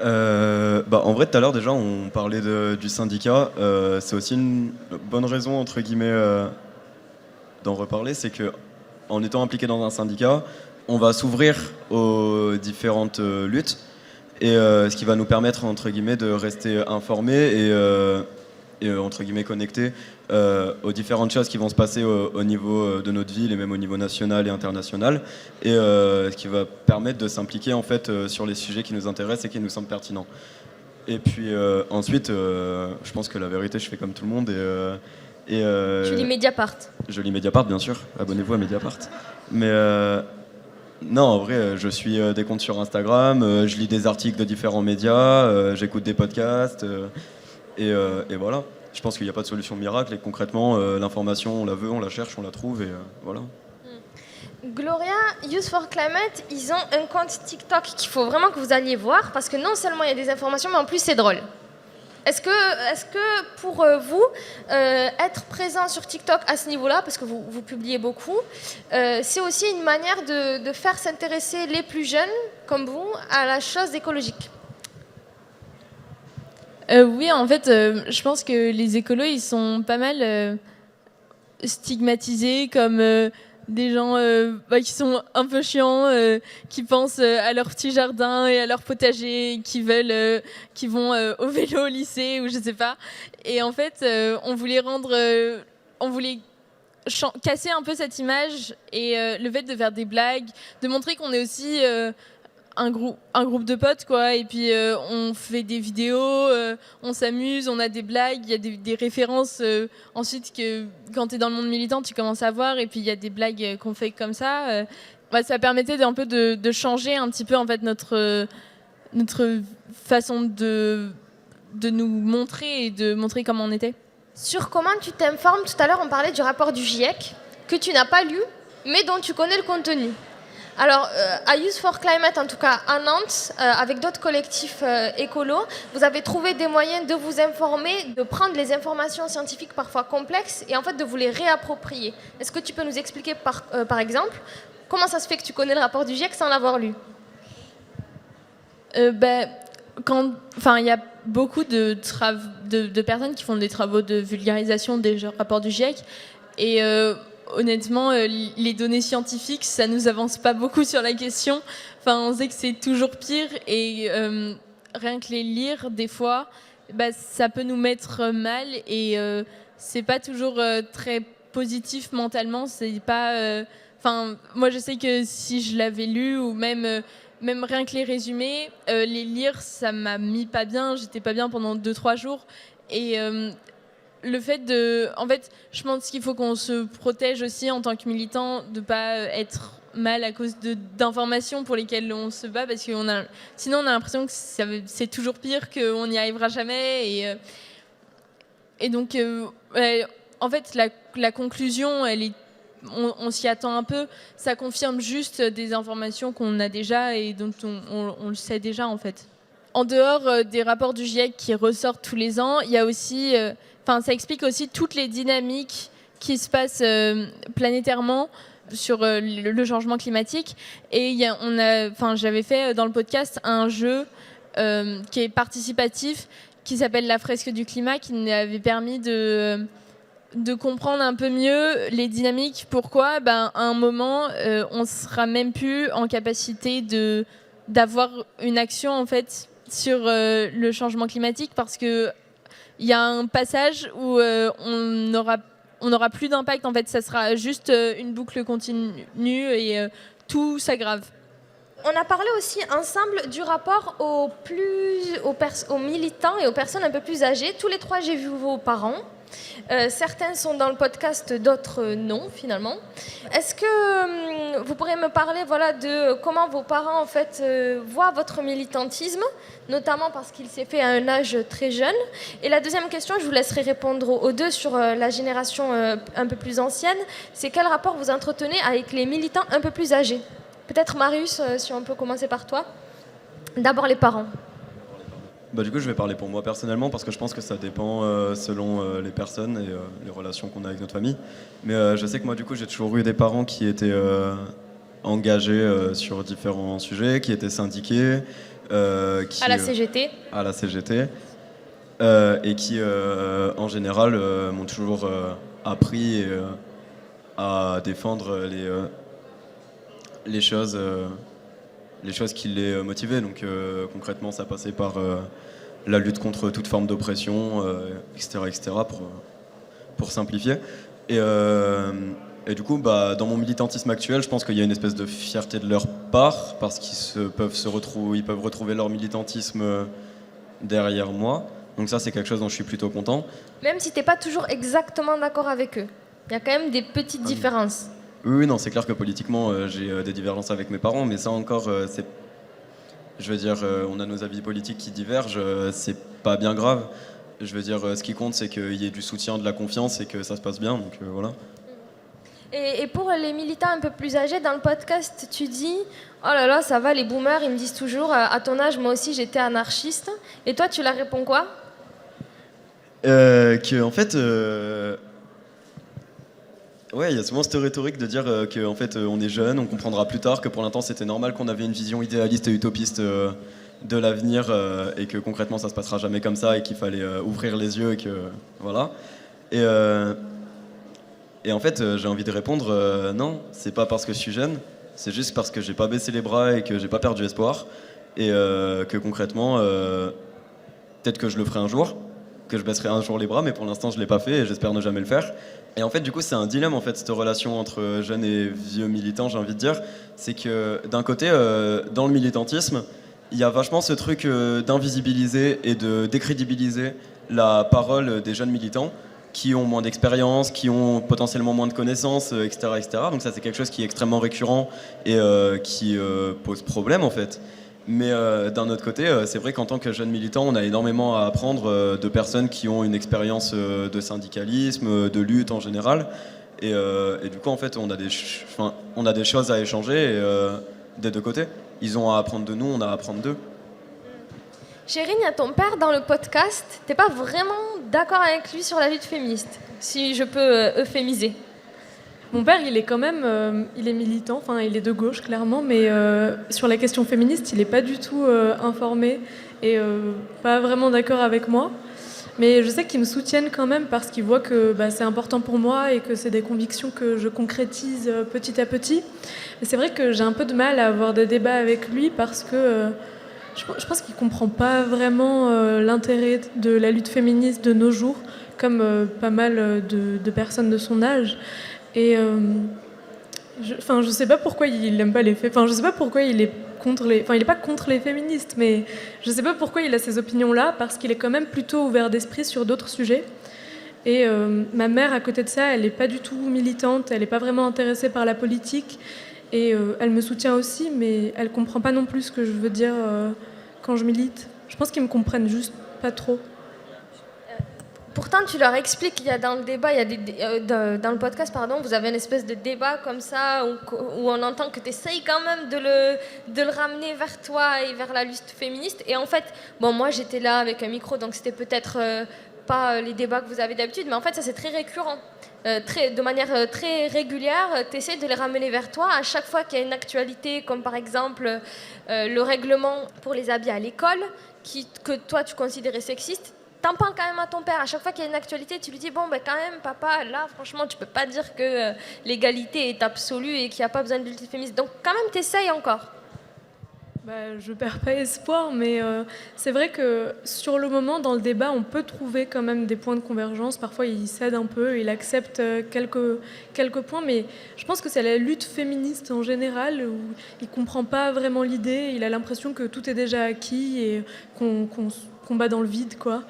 En vrai, tout à l'heure déjà, on parlait du syndicat. C'est aussi une bonne raison, entre guillemets, d'en reparler. C'est qu'en étant impliqué dans un syndicat, on va s'ouvrir aux différentes luttes. Et ce qui va nous permettre, entre guillemets, de rester informés et entre guillemets, connectés aux différentes choses qui vont se passer au niveau de notre ville et même au niveau national et international. Et ce qui va permettre de s'impliquer, en fait, sur les sujets qui nous intéressent et qui nous semblent pertinents. Et puis ensuite, je pense que la vérité, je fais comme tout le monde. Tu lis Mediapart? Je lis Mediapart, bien sûr. Abonnez-vous à Mediapart. Mais... non, en vrai, je suis des comptes sur Instagram, je lis des articles de différents médias, j'écoute des podcasts, et voilà. Je pense qu'il n'y a pas de solution miracle, et concrètement, l'information, on la veut, on la cherche, on la trouve, et voilà. Gloria, Youth for Climate, ils ont un compte TikTok qu'il faut vraiment que vous alliez voir, parce que non seulement il y a des informations, mais en plus c'est drôle. Est-ce que pour vous, être présent sur TikTok à ce niveau-là, parce que vous publiez beaucoup, c'est aussi une manière de faire s'intéresser les plus jeunes, comme vous, à la chose écologique? Oui, en fait, je pense que les écolos, ils sont pas mal stigmatisés comme... des gens qui sont un peu chiants, qui pensent à leur petit jardin et à leur potager, qui vont au vélo au lycée ou je sais pas. Et en fait, on voulait casser un peu cette image et le fait de faire des blagues, de montrer qu'on est aussi un groupe de potes, quoi. Et puis on fait des vidéos, on s'amuse, on a des blagues, il y a des références ensuite que quand tu es dans le monde militant tu commences à voir, et puis il y a des blagues qu'on fait comme ça. Ça permettait un peu de changer un petit peu en fait notre façon de nous montrer et de montrer comment on était. Sur comment tu t'informes, tout à l'heure on parlait du rapport du GIEC que tu n'as pas lu mais dont tu connais le contenu. Alors, à Youth for Climate, en tout cas à Nantes, avec d'autres collectifs écolos, vous avez trouvé des moyens de vous informer, de prendre les informations scientifiques parfois complexes et en fait de vous les réapproprier. Est-ce que tu peux nous expliquer par exemple comment ça se fait que tu connais le rapport du GIEC sans l'avoir lu? Il y a beaucoup de personnes qui font des travaux de vulgarisation des rapports du GIEC et honnêtement, les données scientifiques, ça nous avance pas beaucoup sur la question. Enfin, on sait que c'est toujours pire et rien que les lire, des fois, ça peut nous mettre mal et c'est pas toujours très positif mentalement. C'est pas. Moi, je sais que si je l'avais lu ou même rien que les résumés, les lire, ça m'a mis pas bien. J'étais pas bien pendant 2-3 jours et le fait de. En fait, je pense qu'il faut qu'on se protège aussi en tant que militant de pas être mal à cause d'informations pour lesquelles on se bat parce que sinon on a l'impression que c'est toujours pire, qu'on n'y arrivera jamais et donc en fait la conclusion elle est on s'y attend un peu, ça confirme juste des informations qu'on a déjà et dont on le sait déjà en fait. En dehors des rapports du GIEC qui ressortent tous les ans, il y a aussi ça explique aussi toutes les dynamiques qui se passent planétairement sur le changement climatique. Et j'avais fait dans le podcast un jeu qui est participatif, qui s'appelle la fresque du climat, qui nous avait permis de comprendre un peu mieux les dynamiques. Pourquoi à un moment, on sera même plus en capacité d'avoir une action en fait sur le changement climatique, parce que il y a un passage où on n'aura plus d'impact, en fait, ça sera juste une boucle continue et tout s'aggrave. On a parlé aussi ensemble du rapport aux militants et aux personnes un peu plus âgées. Tous les 3, j'ai vu vos parents. Certains sont dans le podcast, d'autres non, finalement. Est-ce que vous pourriez me parler de comment vos parents en fait, voient votre militantisme, notamment parce qu'il s'est fait à un âge très jeune. Et la deuxième question, je vous laisserai répondre aux deux sur la génération un peu plus ancienne, c'est quel rapport vous entretenez avec les militants un peu plus âgés? Peut-être Marius, si on peut commencer par toi. D'abord les parents. Du coup, je vais parler pour moi personnellement parce que je pense que ça dépend selon les personnes et les relations qu'on a avec notre famille. Mais je sais que moi, du coup, j'ai toujours eu des parents qui étaient engagés sur différents sujets, qui étaient syndiqués. À la CGT. À la CGT. Et qui, en général, m'ont toujours appris à défendre les choses qui les motivaient. Donc concrètement, ça passait par la lutte contre toute forme d'oppression, etc., pour simplifier. Et du coup, dans mon militantisme actuel, je pense qu'il y a une espèce de fierté de leur part, parce qu'ils peuvent retrouver leur militantisme derrière moi. Donc ça, c'est quelque chose dont je suis plutôt content. Même si tu n'es pas toujours exactement d'accord avec eux, il y a quand même des petites différences. Oui, non, c'est clair que politiquement, j'ai des divergences avec mes parents, mais ça encore, je veux dire, on a nos avis politiques qui divergent, c'est pas bien grave. Je veux dire, ce qui compte, c'est qu'il y ait du soutien, de la confiance et que ça se passe bien, donc voilà. Et pour les militants un peu plus âgés, dans le podcast, tu dis « Oh là là, ça va, les boomers, ils me disent toujours, à ton âge, moi aussi, j'étais anarchiste. » Et toi, tu leur réponds quoi? Que, en fait... Ouais, il y a souvent cette rhétorique de dire qu'en fait on est jeune, on comprendra plus tard que pour l'instant c'était normal qu'on avait une vision idéaliste et utopiste de l'avenir et que concrètement ça se passera jamais comme ça et qu'il fallait ouvrir les yeux et que voilà. Et en fait j'ai envie de répondre non, c'est pas parce que je suis jeune, c'est juste parce que j'ai pas baissé les bras et que j'ai pas perdu espoir et que concrètement peut-être que je le ferai un jour, que je baisserai un jour les bras, mais pour l'instant je l'ai pas fait et j'espère ne jamais le faire. Et en fait, du coup, c'est un dilemme, en fait, cette relation entre jeunes et vieux militants, j'ai envie de dire. C'est que, d'un côté, dans le militantisme, il y a vachement ce truc d'invisibiliser et de décrédibiliser la parole des jeunes militants qui ont moins d'expérience, qui ont potentiellement moins de connaissances, etc., etc. Donc ça, c'est quelque chose qui est extrêmement récurrent et qui pose problème, en fait. Mais d'un autre côté, c'est vrai qu'en tant que jeune militant, on a énormément à apprendre de personnes qui ont une expérience de syndicalisme, de lutte en général. Et du coup, en fait, on a des choses à échanger des deux côtés. Ils ont à apprendre de nous, on a à apprendre d'eux. Chérine, il y a ton père dans le podcast. T'es pas vraiment d'accord avec lui sur la lutte féministe, si je peux euphémiser. Mon père, il est quand même, il est militant, enfin il est de gauche clairement, mais sur la question féministe, il n'est pas du tout informé et pas vraiment d'accord avec moi. Mais je sais qu'ils me soutiennent quand même parce qu'ils voient que c'est important pour moi et que c'est des convictions que je concrétise petit à petit. Mais c'est vrai que j'ai un peu de mal à avoir des débats avec lui parce que je pense qu'il ne comprend pas vraiment l'intérêt de la lutte féministe de nos jours, comme pas mal de personnes de son âge. Et je sais pas pourquoi il n'aime pas les faits. Enfin, je sais pas pourquoi il est contre les. Enfin, il n'est pas contre les féministes, mais je sais pas pourquoi il a ces opinions-là, parce qu'il est quand même plutôt ouvert d'esprit sur d'autres sujets. Et ma mère, à côté de ça, elle n'est pas du tout militante, elle n'est pas vraiment intéressée par la politique. Et elle me soutient aussi, mais elle comprend pas non plus ce que je veux dire quand je milite. Je pense qu'ils me comprennent juste pas trop. Pourtant, tu leur expliques qu'il y a dans le débat, il y a dans le podcast, pardon, vous avez une espèce de débat comme ça où on entend que tu essayes quand même de le ramener vers toi et vers la lutte féministe. Et en fait, bon, moi j'étais là avec un micro, donc c'était peut-être pas les débats que vous avez d'habitude, mais en fait ça c'est très récurrent. De manière très régulière, tu essaies de les ramener vers toi à chaque fois qu'il y a une actualité, comme par exemple le règlement pour les habits à l'école, que toi tu considérais sexiste. T'en parles quand même à ton père. À chaque fois qu'il y a une actualité, tu lui dis bon, ben quand même, papa, là, franchement, tu peux pas dire que l'égalité est absolue et qu'il n'y a pas besoin de lutte féministe. Donc, quand même, t'essayes encore. Je perds pas espoir, mais c'est vrai que sur le moment, dans le débat, on peut trouver quand même des points de convergence. Parfois, il cède un peu, il accepte quelques points, mais je pense que c'est la lutte féministe en général où il comprend pas vraiment l'idée. Il a l'impression que tout est déjà acquis et qu'on combat dans le vide, quoi.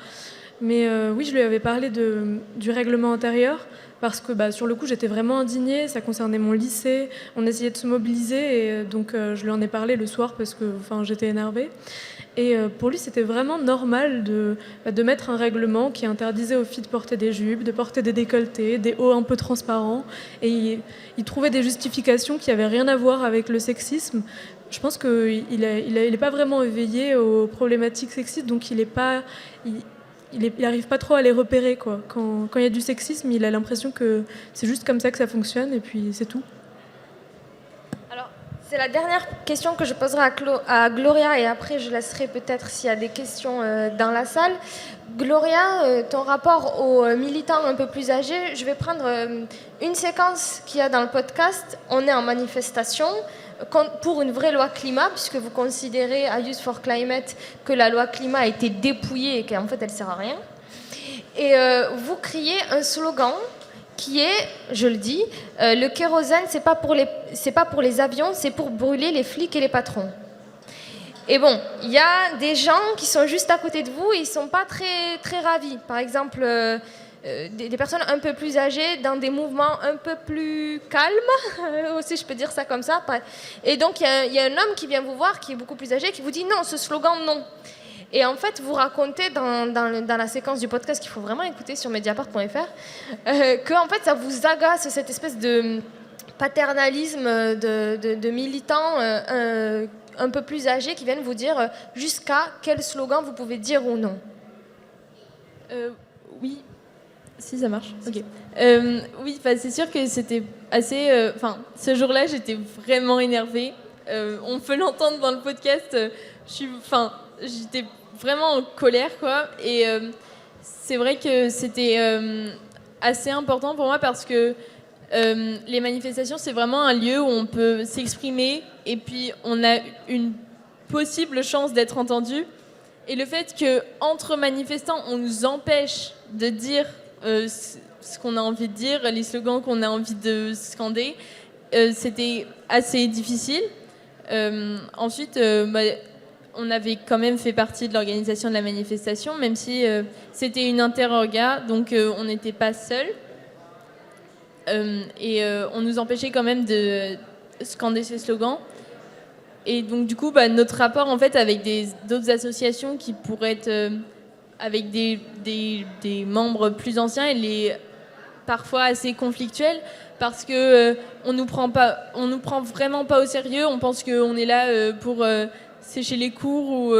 Mais oui, je lui avais parlé du règlement intérieur parce que sur le coup, j'étais vraiment indignée. Ça concernait mon lycée. On essayait de se mobiliser et donc je lui en ai parlé le soir parce que j'étais énervée. Et pour lui, c'était vraiment normal de mettre un règlement qui interdisait aux filles de porter des jupes, de porter des décolletés, des hauts un peu transparents. Et il trouvait des justifications qui n'avaient rien à voir avec le sexisme. Je pense qu'il n'est pas vraiment éveillé aux problématiques sexistes, donc il n'arrive pas trop à les repérer, quoi. Quand il y a du sexisme, il a l'impression que c'est juste comme ça que ça fonctionne, et puis c'est tout. Alors, c'est la dernière question que je poserai à Gloria, et après je laisserai peut-être s'il y a des questions dans la salle. Gloria, ton rapport aux militants un peu plus âgés, je vais prendre une séquence qu'il y a dans le podcast. On est en manifestation pour une vraie loi climat, puisque vous considérez à Youth for Climate que la loi climat a été dépouillée et qu'en fait elle ne sert à rien. Et vous criez un slogan qui est, je le dis, le kérosène, c'est pas pour les avions, c'est pour brûler les flics et les patrons. Et bon, il y a des gens qui sont juste à côté de vous et ils ne sont pas très, très ravis. Par exemple, des personnes un peu plus âgées dans des mouvements un peu plus calmes, aussi je peux dire ça comme ça. Et donc il y a un homme qui vient vous voir, qui est beaucoup plus âgé, qui vous dit non, ce slogan non. Et en fait, vous racontez dans la séquence du podcast qu'il faut vraiment écouter sur mediapart.fr que en fait ça vous agace, cette espèce de paternalisme de militants un peu plus âgés qui viennent vous dire jusqu'à quel slogan vous pouvez dire ou non. Oui. Si, ça marche. Ok. Oui, c'est sûr que c'était assez... ce jour-là, j'étais vraiment énervée. On peut l'entendre dans le podcast. J'étais vraiment en colère, quoi. Et c'est vrai que c'était assez important pour moi parce que les manifestations, c'est vraiment un lieu où on peut s'exprimer et puis on a une possible chance d'être entendu. Et le fait qu'entre manifestants, on nous empêche de dire ce qu'on a envie de dire, les slogans qu'on a envie de scander, c'était assez difficile. Ensuite, on avait quand même fait partie de l'organisation de la manifestation, même si c'était une interorga, donc on n'était pas seuls. Et on nous empêchait quand même de scander ces slogans. Et donc du coup, notre rapport en fait avec d'autres associations qui pourraient être avec des membres plus anciens, il est parfois assez conflictuel parce que on nous prend vraiment pas au sérieux. On pense qu'on est là pour sécher les cours ou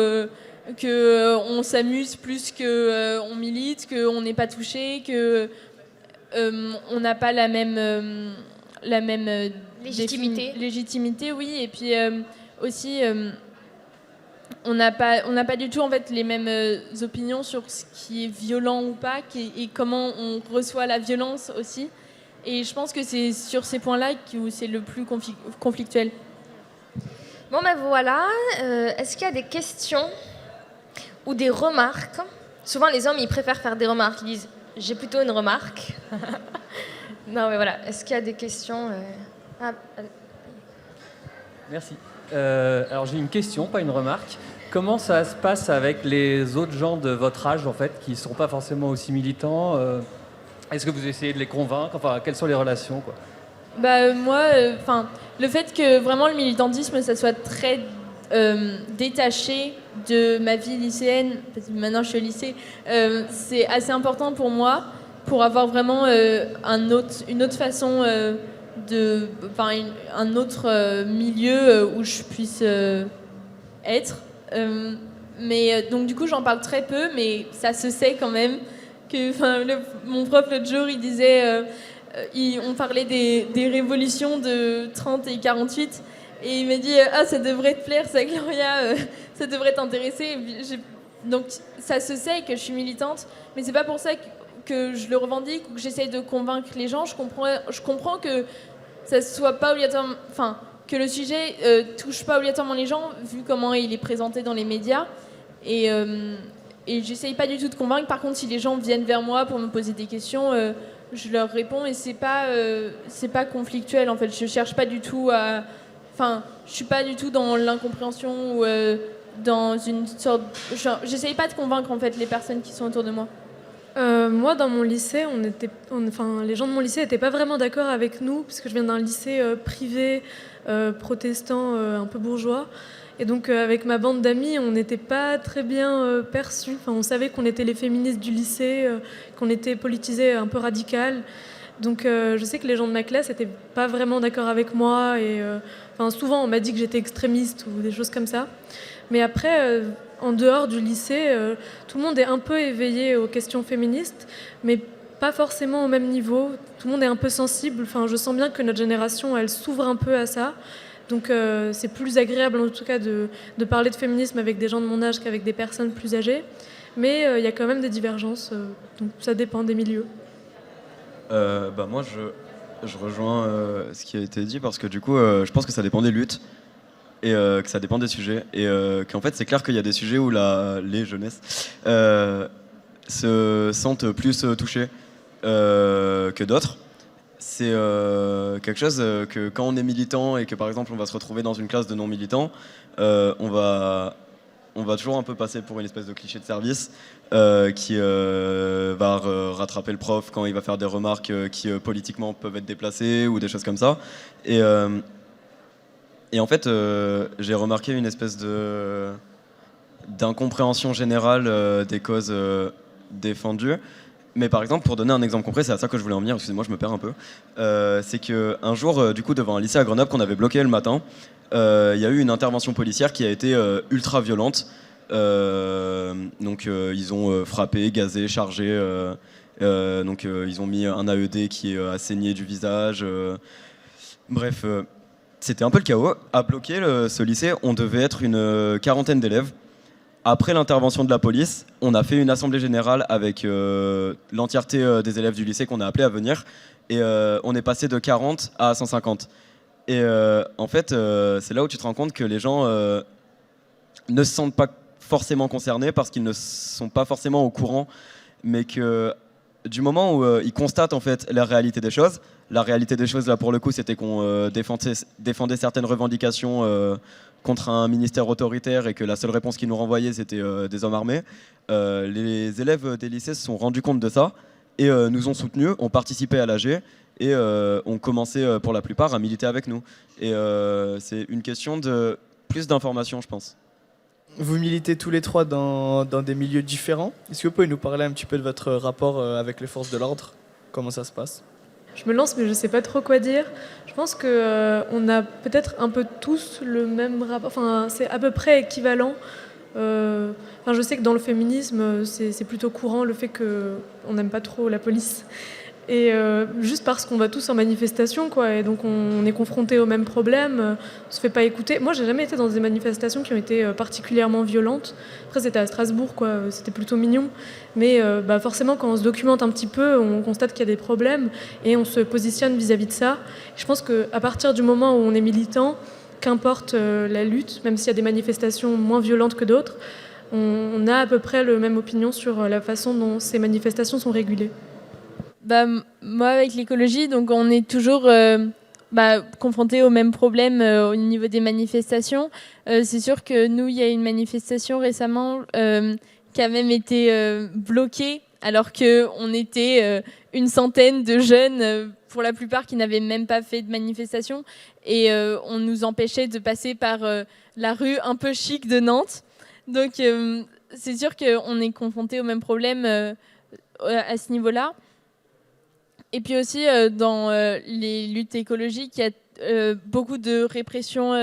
qu'on s'amuse plus qu'on milite, qu'on n'est pas touché, que on n'a pas la même légitimité, oui. Et puis aussi, on n'a pas du tout en fait les mêmes opinions sur ce qui est violent ou pas, et comment on reçoit la violence aussi. Et je pense que c'est sur ces points-là où c'est le plus conflictuel. Bon ben voilà, est-ce qu'il y a des questions ou des remarques? Souvent les hommes ils préfèrent faire des remarques, ils disent j'ai plutôt une remarque. Non mais voilà, est-ce qu'il y a des questions Merci. Alors j'ai une question, pas une remarque. Comment ça se passe avec les autres gens de votre âge en fait, qui ne sont pas forcément aussi militants Est-ce que vous essayez de les convaincre? Enfin, quelles sont les relations quoi? Moi, le fait que vraiment le militantisme, ça soit très détaché de ma vie lycéenne, parce que maintenant je suis au lycée, c'est assez important pour moi, pour avoir vraiment une autre façon un autre milieu où je puisse être. Donc du coup, j'en parle très peu, mais ça se sait quand même que, mon prof l'autre jour, il disait... on parlait des révolutions de 30 et 48 et il m'a dit ça devrait te plaire ça Gloria, ça devrait t'intéresser. Donc ça se sait que je suis militante, mais c'est pas pour ça que je le revendique ou que j'essaye de convaincre les gens. Je comprends que ça soit pas obligatoirement, que le sujet touche pas obligatoirement les gens vu comment il est présenté dans les médias et j'essaye pas du tout de convaincre. Par contre, si les gens viennent vers moi pour me poser des questions, je leur réponds et c'est pas conflictuel en fait. Je cherche pas du tout je suis pas du tout dans l'incompréhension ou dans une sorte. J'essaye pas de convaincre en fait les personnes qui sont autour de moi. Moi, dans mon lycée, les gens de mon lycée n'étaient pas vraiment d'accord avec nous, parce que je viens d'un lycée privé, protestant, un peu bourgeois. Et donc, avec ma bande d'amis, on n'était pas très bien perçus. On savait qu'on était les féministes du lycée, qu'on était politisés un peu radicales. Donc, je sais que les gens de ma classe n'étaient pas vraiment d'accord avec moi. Et souvent, on m'a dit que j'étais extrémiste ou des choses comme ça. Mais après, en dehors du lycée, tout le monde est un peu éveillé aux questions féministes, mais pas forcément au même niveau. Tout le monde est un peu sensible. Je sens bien que notre génération, elle s'ouvre un peu à ça. Donc c'est plus agréable en tout cas de parler de féminisme avec des gens de mon âge qu'avec des personnes plus âgées. Mais il y a quand même des divergences, donc ça dépend des milieux. Moi je rejoins ce qui a été dit parce que du coup je pense que ça dépend des luttes et que ça dépend des sujets et qu'en fait c'est clair qu'il y a des sujets où les jeunesses se sentent plus touchées que d'autres. C'est quelque chose que quand on est militant et que par exemple on va se retrouver dans une classe de non-militants, on va toujours un peu passer pour une espèce de cliché de service qui va rattraper le prof quand il va faire des remarques qui politiquement peuvent être déplacées ou des choses comme ça. Et en fait, j'ai remarqué une espèce d'incompréhension générale des causes défendues. Mais par exemple, pour donner un exemple concret, c'est à ça que je voulais en venir, excusez-moi, je me perds un peu. C'est qu'un jour, du coup, devant un lycée à Grenoble qu'on avait bloqué le matin, il y a eu une intervention policière qui a été ultra violente. Ils ont frappé, gazé, chargé. Ils ont mis un AED qui a saigné du visage. Bref, c'était un peu le chaos. À bloquer ce lycée, on devait être une quarantaine d'élèves. Après l'intervention de la police, on a fait une assemblée générale avec l'entièreté des élèves du lycée qu'on a appelé à venir. Et on est passé de 40 à 150. Et en fait, c'est là où tu te rends compte que les gens ne se sentent pas forcément concernés parce qu'ils ne sont pas forcément au courant, mais que du moment où ils constatent en fait la réalité des choses là pour le coup c'était qu'on défendait certaines revendications contre un ministère autoritaire et que la seule réponse qu'ils nous renvoyaient c'était des hommes armés. Les élèves des lycées se sont rendus compte de ça et nous ont soutenus, ont participé à l'AG et ont commencé pour la plupart à militer avec nous. Et c'est une question de plus d'informations, je pense. Vous militez tous les trois dans des milieux différents. Est-ce que vous pouvez nous parler un petit peu de votre rapport avec les forces de l'ordre? Comment ça se passe? Je me lance, mais je ne sais pas trop quoi dire. Je pense qu'on a peut-être un peu tous le même rapport. C'est à peu près équivalent. Je sais que dans le féminisme, c'est plutôt courant le fait qu'on n'aime pas trop la police. Et juste parce qu'on va tous en manifestation, quoi, et donc on est confrontés aux mêmes problèmes, on se fait pas écouter. Moi, j'ai jamais été dans des manifestations qui ont été particulièrement violentes. Après, c'était à Strasbourg, quoi, c'était plutôt mignon. Mais forcément, quand on se documente un petit peu, on constate qu'il y a des problèmes et on se positionne vis-à-vis de ça. Je pense qu'à partir du moment où on est militant, qu'importe la lutte, même s'il y a des manifestations moins violentes que d'autres, on a à peu près la même opinion sur la façon dont ces manifestations sont régulées. Moi, avec l'écologie, donc on est toujours confronté au même problème au niveau des manifestations. C'est sûr que nous, il y a une manifestation récemment qui a même été bloquée, alors qu'on était une centaine de jeunes, pour la plupart qui n'avaient même pas fait de manifestation, et on nous empêchait de passer par la rue un peu chic de Nantes. Donc c'est sûr qu'on est confronté au même problème à ce niveau-là. Et puis aussi, dans les luttes écologiques, il y a beaucoup de répression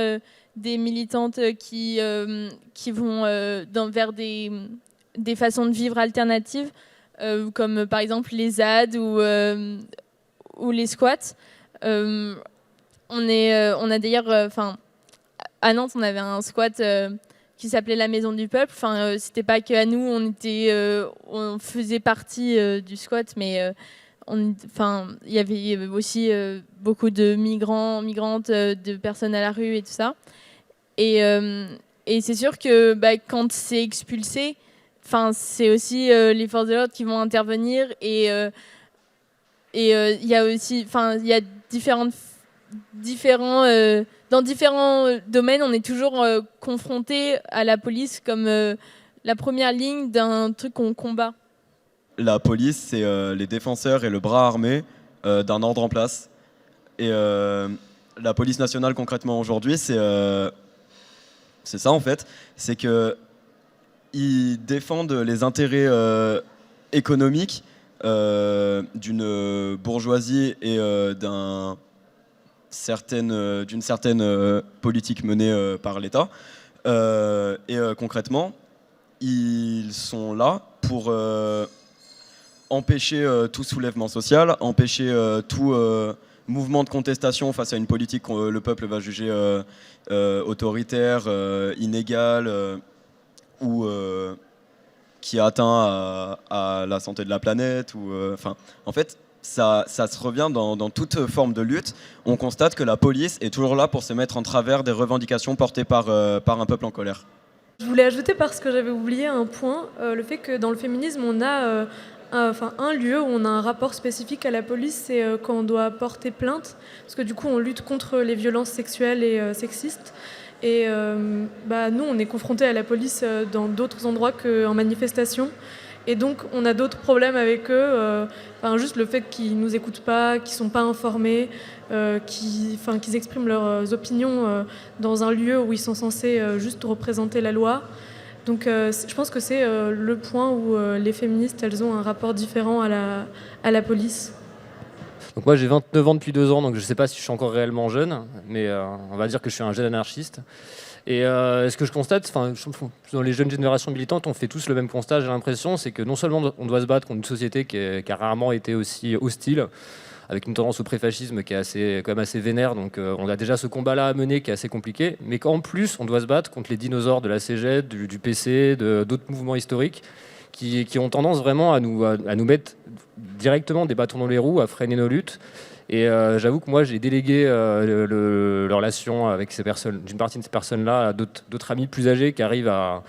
des militantes qui vont vers des façons de vivre alternatives, comme par exemple les ZAD ou les squats. On a d'ailleurs, à Nantes, on avait un squat qui s'appelait la Maison du Peuple. C'était pas que à nous, on faisait partie du squat, mais il y avait aussi beaucoup de migrants, migrantes, de personnes à la rue et tout ça. Et c'est sûr que quand c'est expulsé, c'est aussi les forces de l'ordre qui vont intervenir. Et il y a aussi, il y a dans différents domaines, on est toujours confronté à la police comme la première ligne d'un truc qu'on combat. La police, c'est les défenseurs et le bras armé d'un ordre en place. Et la police nationale, concrètement, aujourd'hui, c'est ça, en fait. C'est qu'ils défendent les intérêts économiques d'une bourgeoisie et d'une certaine politique menée par l'État. Concrètement, ils sont là pour empêcher tout soulèvement social, empêcher tout mouvement de contestation face à une politique que le peuple va juger autoritaire, inégale ou qui atteint à la santé de la planète. En fait, ça se revient dans toute forme de lutte. On constate que la police est toujours là pour se mettre en travers des revendications portées par un peuple en colère. Je voulais ajouter, parce que j'avais oublié un point, le fait que dans le féminisme, on a un lieu où on a un rapport spécifique à la police, c'est quand on doit porter plainte, parce que du coup on lutte contre les violences sexuelles et sexistes. Et nous, on est confrontés à la police dans d'autres endroits qu'en manifestation. Et donc on a d'autres problèmes avec eux, juste le fait qu'ils ne nous écoutent pas, qu'ils ne sont pas informés, qu'ils expriment leurs opinions dans un lieu où ils sont censés juste représenter la loi. Donc je pense que c'est le point où les féministes, elles ont un rapport différent à la police. Donc moi j'ai 29 ans depuis 2 ans, donc je ne sais pas si je suis encore réellement jeune, mais on va dire que je suis un jeune anarchiste. Et ce que je constate, dans les jeunes générations militantes, on fait tous le même constat, j'ai l'impression, c'est que non seulement on doit se battre contre une société qui a rarement été aussi hostile, avec une tendance au préfascisme qui est quand même assez vénère, donc on a déjà ce combat-là à mener qui est assez compliqué, mais qu'en plus on doit se battre contre les dinosaures de la CGT, du PC, d'autres mouvements historiques qui ont tendance vraiment à nous mettre directement des bâtons dans les roues, à freiner nos luttes. Et j'avoue que moi j'ai délégué la relation avec d'une partie de ces personnes-là à d'autres amis plus âgés qui arrivent à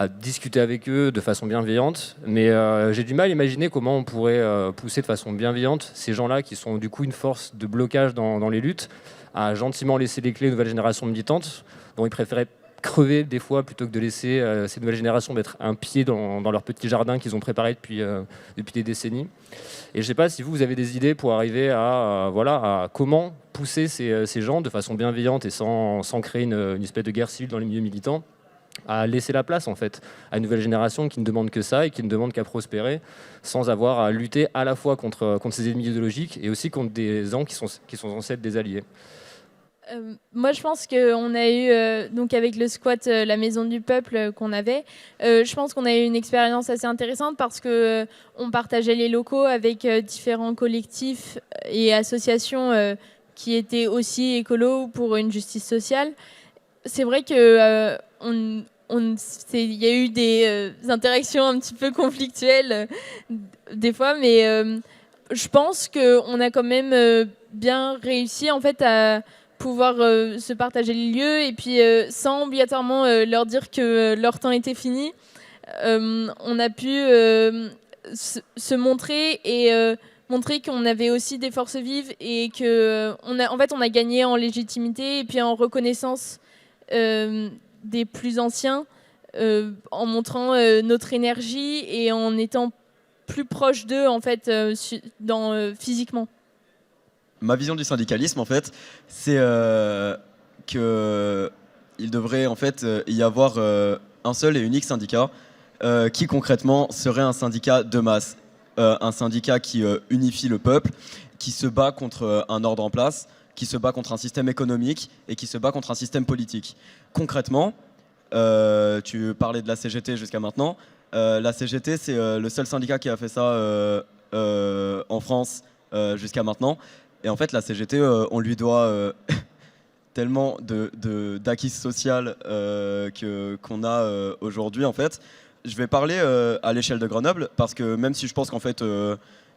discuter avec eux de façon bienveillante, mais j'ai du mal à imaginer comment on pourrait pousser de façon bienveillante ces gens-là qui sont du coup une force de blocage dans les luttes à gentiment laisser les clés aux nouvelles générations militantes dont ils préféraient crever des fois plutôt que de laisser ces nouvelles générations mettre un pied dans leur petit jardin qu'ils ont préparé depuis des décennies. Et je ne sais pas si vous avez des idées pour arriver à comment pousser ces gens de façon bienveillante et sans créer une espèce de guerre civile dans les milieux militants, à laisser la place en fait à une nouvelle génération qui ne demande que ça et qui ne demande qu'à prospérer sans avoir à lutter à la fois contre ses ennemis idéologiques et aussi contre des gens qui sont censés être des alliés. Moi, je pense qu'on a eu, donc avec le squat, la Maison du Peuple qu'on avait, je pense qu'on a eu une expérience assez intéressante parce qu'on partageait les locaux avec différents collectifs et associations qui étaient aussi écolos pour une justice sociale. C'est vrai que il y a eu des interactions un petit peu conflictuelles des fois, mais je pense qu'on a quand même bien réussi en fait à pouvoir se partager les lieux et puis sans obligatoirement leur dire que leur temps était fini. On a pu se montrer et montrer qu'on avait aussi des forces vives et que on a gagné en légitimité et puis en reconnaissance des plus anciens en montrant notre énergie et en étant plus proche d'eux en fait physiquement. Ma vision du syndicalisme, en fait, c'est qu'il devrait en fait y avoir un seul et unique syndicat qui concrètement serait un syndicat de masse, un syndicat qui unifie le peuple, qui se bat contre un ordre en place, qui se bat contre un système économique et qui se bat contre un système politique. Concrètement, tu parlais de la CGT jusqu'à maintenant. La CGT, c'est le seul syndicat qui a fait ça en France jusqu'à maintenant. Et en fait, la CGT, on lui doit tellement d'acquis social qu'on a aujourd'hui, en fait. Je vais parler à l'échelle de Grenoble, parce que même si je pense qu'en fait,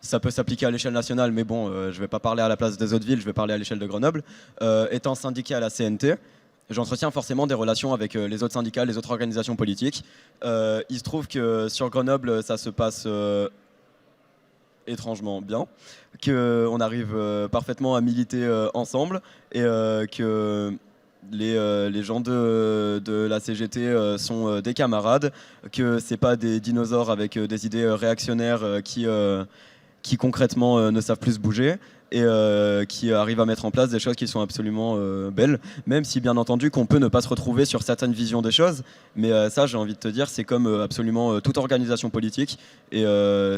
ça peut s'appliquer à l'échelle nationale, mais bon, je ne vais pas parler à la place des autres villes, je vais parler à l'échelle de Grenoble. Étant syndiqué à la CNT, j'entretiens forcément des relations avec les autres syndicats, les autres organisations politiques. Il se trouve que sur Grenoble, ça se passe étrangement bien, qu'on arrive parfaitement à militer ensemble et que les gens de la CGT sont des camarades, que c'est pas des dinosaures avec des idées réactionnaires qui concrètement ne savent plus se bouger et qui arrivent à mettre en place des choses qui sont absolument belles, même si bien entendu qu'on peut ne pas se retrouver sur certaines visions des choses, mais ça j'ai envie de te dire c'est comme absolument toute organisation politique et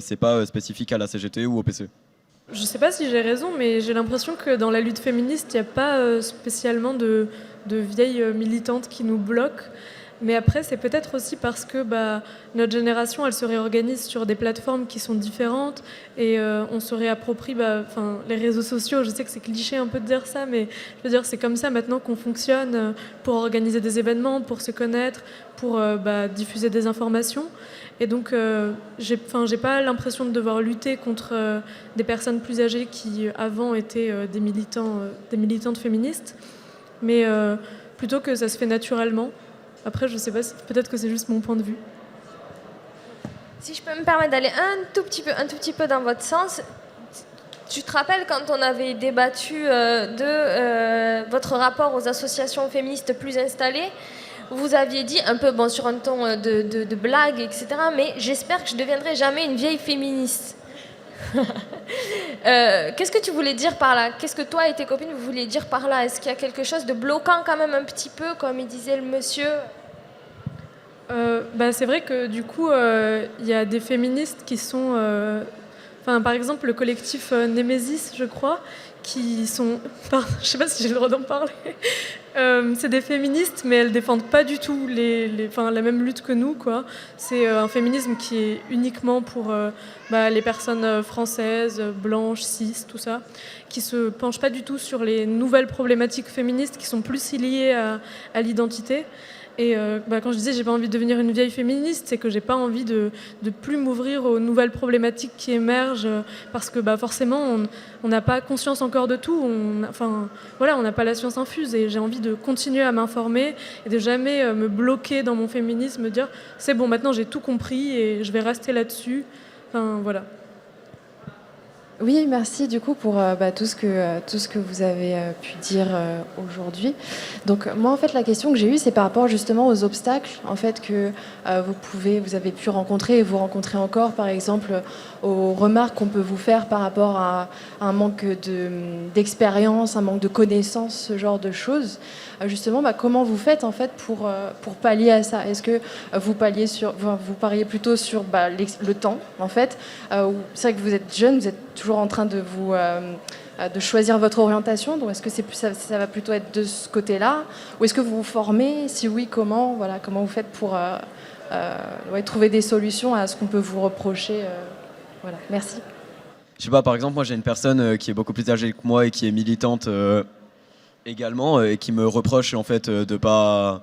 c'est pas spécifique à la CGT ou au PC. Je sais pas si j'ai raison, mais j'ai l'impression que dans la lutte féministe, il n'y a pas spécialement de vieilles militantes qui nous bloquent. Mais après, c'est peut-être aussi parce que notre génération, elle se réorganise sur des plateformes qui sont différentes et on se réapproprie les réseaux sociaux. Je sais que c'est cliché un peu de dire ça, mais je veux dire, c'est comme ça maintenant qu'on fonctionne pour organiser des événements, pour se connaître, pour diffuser des informations. Et donc, j'ai pas l'impression de devoir lutter contre des personnes plus âgées qui, avant, étaient des militantes féministes, mais plutôt que ça se fait naturellement. Après, je sais pas, peut-être que c'est juste mon point de vue. Si je peux me permettre d'aller un tout petit peu dans votre sens, tu te rappelles quand on avait débattu de votre rapport aux associations féministes plus installées, vous aviez dit un peu sur un ton de blague, etc. Mais j'espère que je ne deviendrai jamais une vieille féministe. Qu'est-ce que tu voulais dire par là? Qu'est-ce que toi et tes copines vous vouliez dire par là? Est-ce qu'il y a quelque chose de bloquant quand même un petit peu, comme il disait le monsieur? C'est vrai que du coup, il y a des féministes qui sont... par exemple, le collectif Némésis, je crois, qui sont... Pardon, je ne sais pas si j'ai le droit d'en parler. C'est des féministes, mais elles ne défendent pas du tout la même lutte que nous, quoi. C'est un féminisme qui est uniquement pour les personnes françaises, blanches, cis, tout ça, qui ne se penchent pas du tout sur les nouvelles problématiques féministes qui sont plus liées à l'identité. Et quand je disais j'ai pas envie de devenir une vieille féministe, c'est que j'ai pas envie de plus m'ouvrir aux nouvelles problématiques qui émergent parce que forcément on n'a pas conscience encore de tout, on n'a pas la science infuse et j'ai envie de continuer à m'informer et de jamais me bloquer dans mon féminisme, me dire c'est bon maintenant j'ai tout compris et je vais rester là-dessus. Voilà. Oui, merci du coup pour tout ce que vous avez pu dire aujourd'hui. Donc moi en fait la question que j'ai eue c'est par rapport justement aux obstacles en fait que vous avez pu rencontrer et vous rencontrez encore, par exemple aux remarques qu'on peut vous faire par rapport à un manque d'expérience, un manque de connaissances, ce genre de choses. Justement, comment vous faites en fait pour pallier à ça? Est-ce que vous pariez plutôt sur le temps en fait? C'est vrai que vous êtes jeune, vous êtes toujours en train de choisir votre orientation. Donc est-ce que ça va plutôt être de ce côté-là, ou est-ce que vous vous formez? Si oui, comment vous faites pour trouver des solutions à ce qu'on peut vous reprocher? Voilà, merci. Je sais pas, par exemple, moi j'ai une personne qui est beaucoup plus âgée que moi et qui est militante également et qui me reproche en fait de pas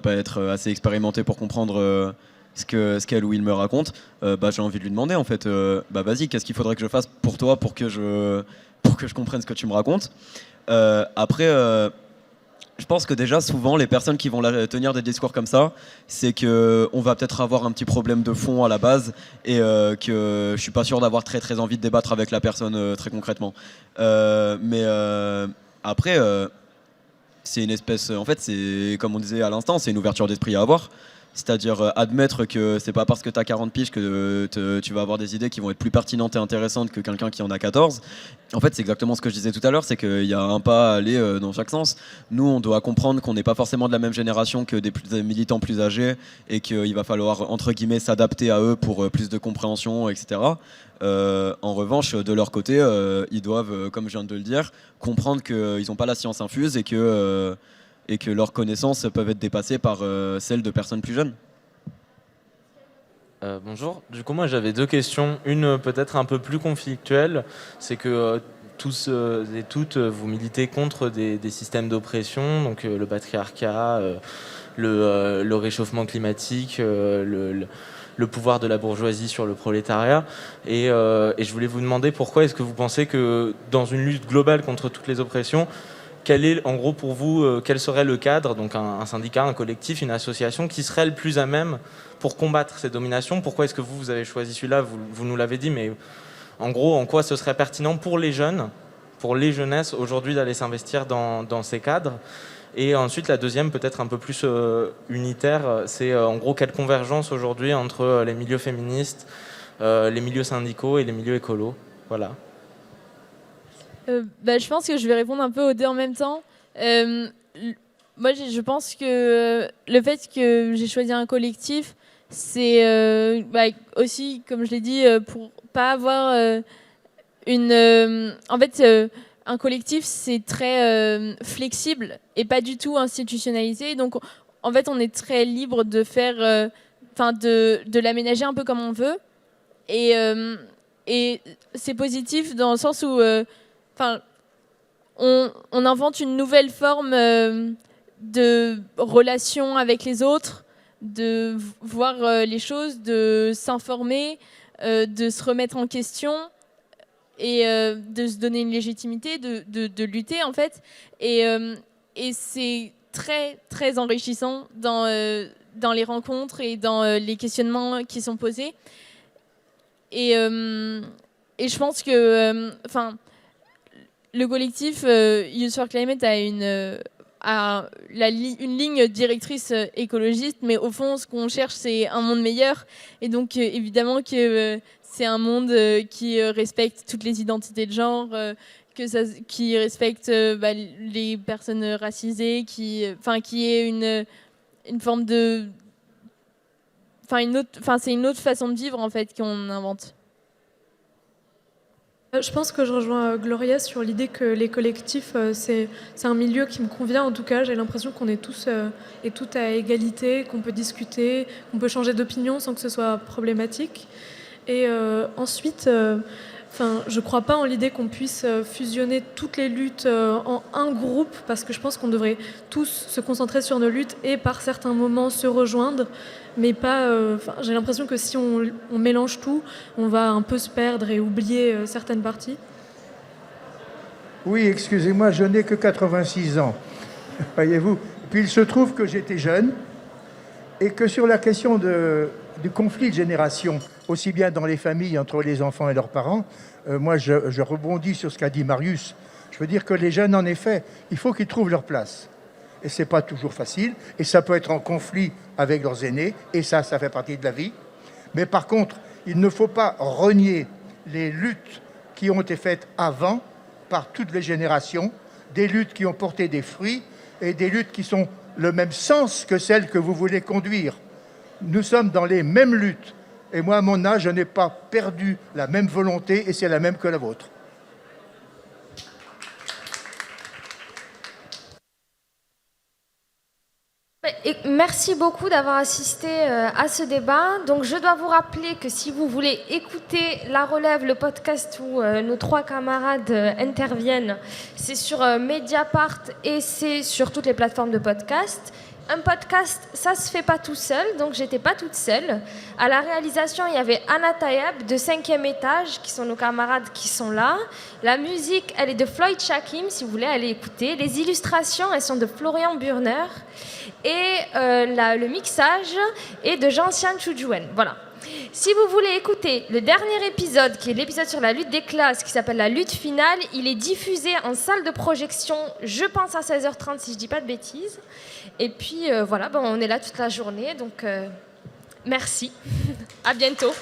être assez expérimenté pour comprendre ce qu'elle ou il me raconte. J'ai envie de lui demander en fait, vas-y, qu'est-ce qu'il faudrait que je fasse pour toi pour que je comprenne ce que tu me racontes. Après, je pense que déjà, souvent, les personnes qui vont tenir des discours comme ça, c'est qu'on va peut-être avoir un petit problème de fond à la base et que je suis pas sûr d'avoir très très envie de débattre avec la personne très concrètement. Mais après, c'est une espèce... En fait, c'est comme on disait à l'instant, c'est une ouverture d'esprit à avoir. C'est-à-dire admettre que c'est pas parce que tu as 40 piges que tu vas avoir des idées qui vont être plus pertinentes et intéressantes que quelqu'un qui en a 14. En fait, c'est exactement ce que je disais tout à l'heure, c'est qu'il y a un pas à aller dans chaque sens. Nous, on doit comprendre qu'on n'est pas forcément de la même génération que des militants plus âgés et qu'il va falloir, entre guillemets, s'adapter à eux pour plus de compréhension, etc. En revanche, de leur côté, ils doivent, comme je viens de le dire, comprendre qu'ils n'ont pas la science infuse et que leurs connaissances peuvent être dépassées par celles de personnes plus jeunes. Bonjour. Du coup, moi, j'avais 2 questions. Une peut-être un peu plus conflictuelle, c'est que tous et toutes, vous militez contre des systèmes d'oppression, donc le patriarcat, le réchauffement climatique, le pouvoir de la bourgeoisie sur le prolétariat. Et je voulais vous demander pourquoi est-ce que vous pensez que dans une lutte globale contre toutes les oppressions, quel est, en gros, pour vous, quel serait le cadre, donc un syndicat, un collectif, une association, qui serait le plus à même pour combattre ces dominations? Pourquoi est-ce que vous avez choisi celui-là? Vous nous l'avez dit, mais en gros, en quoi ce serait pertinent pour les jeunes, pour les jeunesses, aujourd'hui, d'aller s'investir dans ces cadres? Et ensuite, la deuxième, peut-être un peu plus unitaire, c'est en gros, quelle convergence aujourd'hui entre les milieux féministes, les milieux syndicaux et les milieux écolos? Voilà. Je pense que je vais répondre un peu aux deux en même temps. Moi, je pense que le fait que j'ai choisi un collectif, c'est aussi, comme je l'ai dit, pour pas avoir en fait, un collectif, c'est très flexible et pas du tout institutionnalisé. Donc, en fait, on est très libre de faire, de l'aménager un peu comme on veut. Et c'est positif dans le sens où on invente une nouvelle forme de relation avec les autres, de voir les choses, de s'informer, de se remettre en question et de se donner une légitimité, de lutter en fait. Et c'est très très enrichissant dans les rencontres et dans les questionnements qui sont posés. Et je pense que le collectif Youth for Climate a une ligne directrice écologiste, mais au fond, ce qu'on cherche, c'est un monde meilleur. Et donc, évidemment que c'est un monde qui respecte toutes les identités de genre, qui respecte les personnes racisées, qui est une forme de... c'est une autre façon de vivre, en fait, qu'on invente. Je pense que je rejoins Gloria sur l'idée que les collectifs, c'est un milieu qui me convient. En tout cas, j'ai l'impression qu'on est tous et toutes à égalité, qu'on peut discuter, qu'on peut changer d'opinion sans que ce soit problématique. Et ensuite, je ne crois pas en l'idée qu'on puisse fusionner toutes les luttes en un groupe, parce que je pense qu'on devrait tous se concentrer sur nos luttes et par certains moments se rejoindre. Mais pas. J'ai l'impression que si on mélange tout, on va un peu se perdre et oublier certaines parties. Oui, excusez-moi, je n'ai que 86 ans, voyez-vous. Puis il se trouve que j'étais jeune et que sur la question du conflit de génération, aussi bien dans les familles, entre les enfants et leurs parents, moi je rebondis sur ce qu'a dit Marius. Je veux dire que les jeunes, en effet, il faut qu'ils trouvent leur place. Et ce n'est pas toujours facile, et ça peut être en conflit avec leurs aînés, et ça fait partie de la vie. Mais par contre, il ne faut pas renier les luttes qui ont été faites avant, par toutes les générations, des luttes qui ont porté des fruits, et des luttes qui sont le même sens que celles que vous voulez conduire. Nous sommes dans les mêmes luttes, et moi, à mon âge, je n'ai pas perdu la même volonté, et c'est la même que la vôtre. Et merci beaucoup d'avoir assisté à ce débat. Donc, je dois vous rappeler que si vous voulez écouter La Relève, le podcast où nos 3 camarades interviennent, c'est sur Mediapart et c'est sur toutes les plateformes de podcast. un podcast, ça se fait pas tout seul, donc j'étais pas toute seule. À la réalisation, il y avait Anna Tayeb de 5e étage, qui sont nos camarades qui sont là. La musique, elle est de Floyd Shakim, si vous voulez aller écouter. Les illustrations, elles sont de Florian Burner. Et le mixage est de Jean-Sian Chujuen. Voilà. Si vous voulez écouter le dernier épisode, qui est l'épisode sur la lutte des classes, qui s'appelle La lutte finale, il est diffusé en salle de projection, je pense à 16h30 si je dis pas de bêtises. Et puis voilà, on est là toute la journée, donc merci. À bientôt.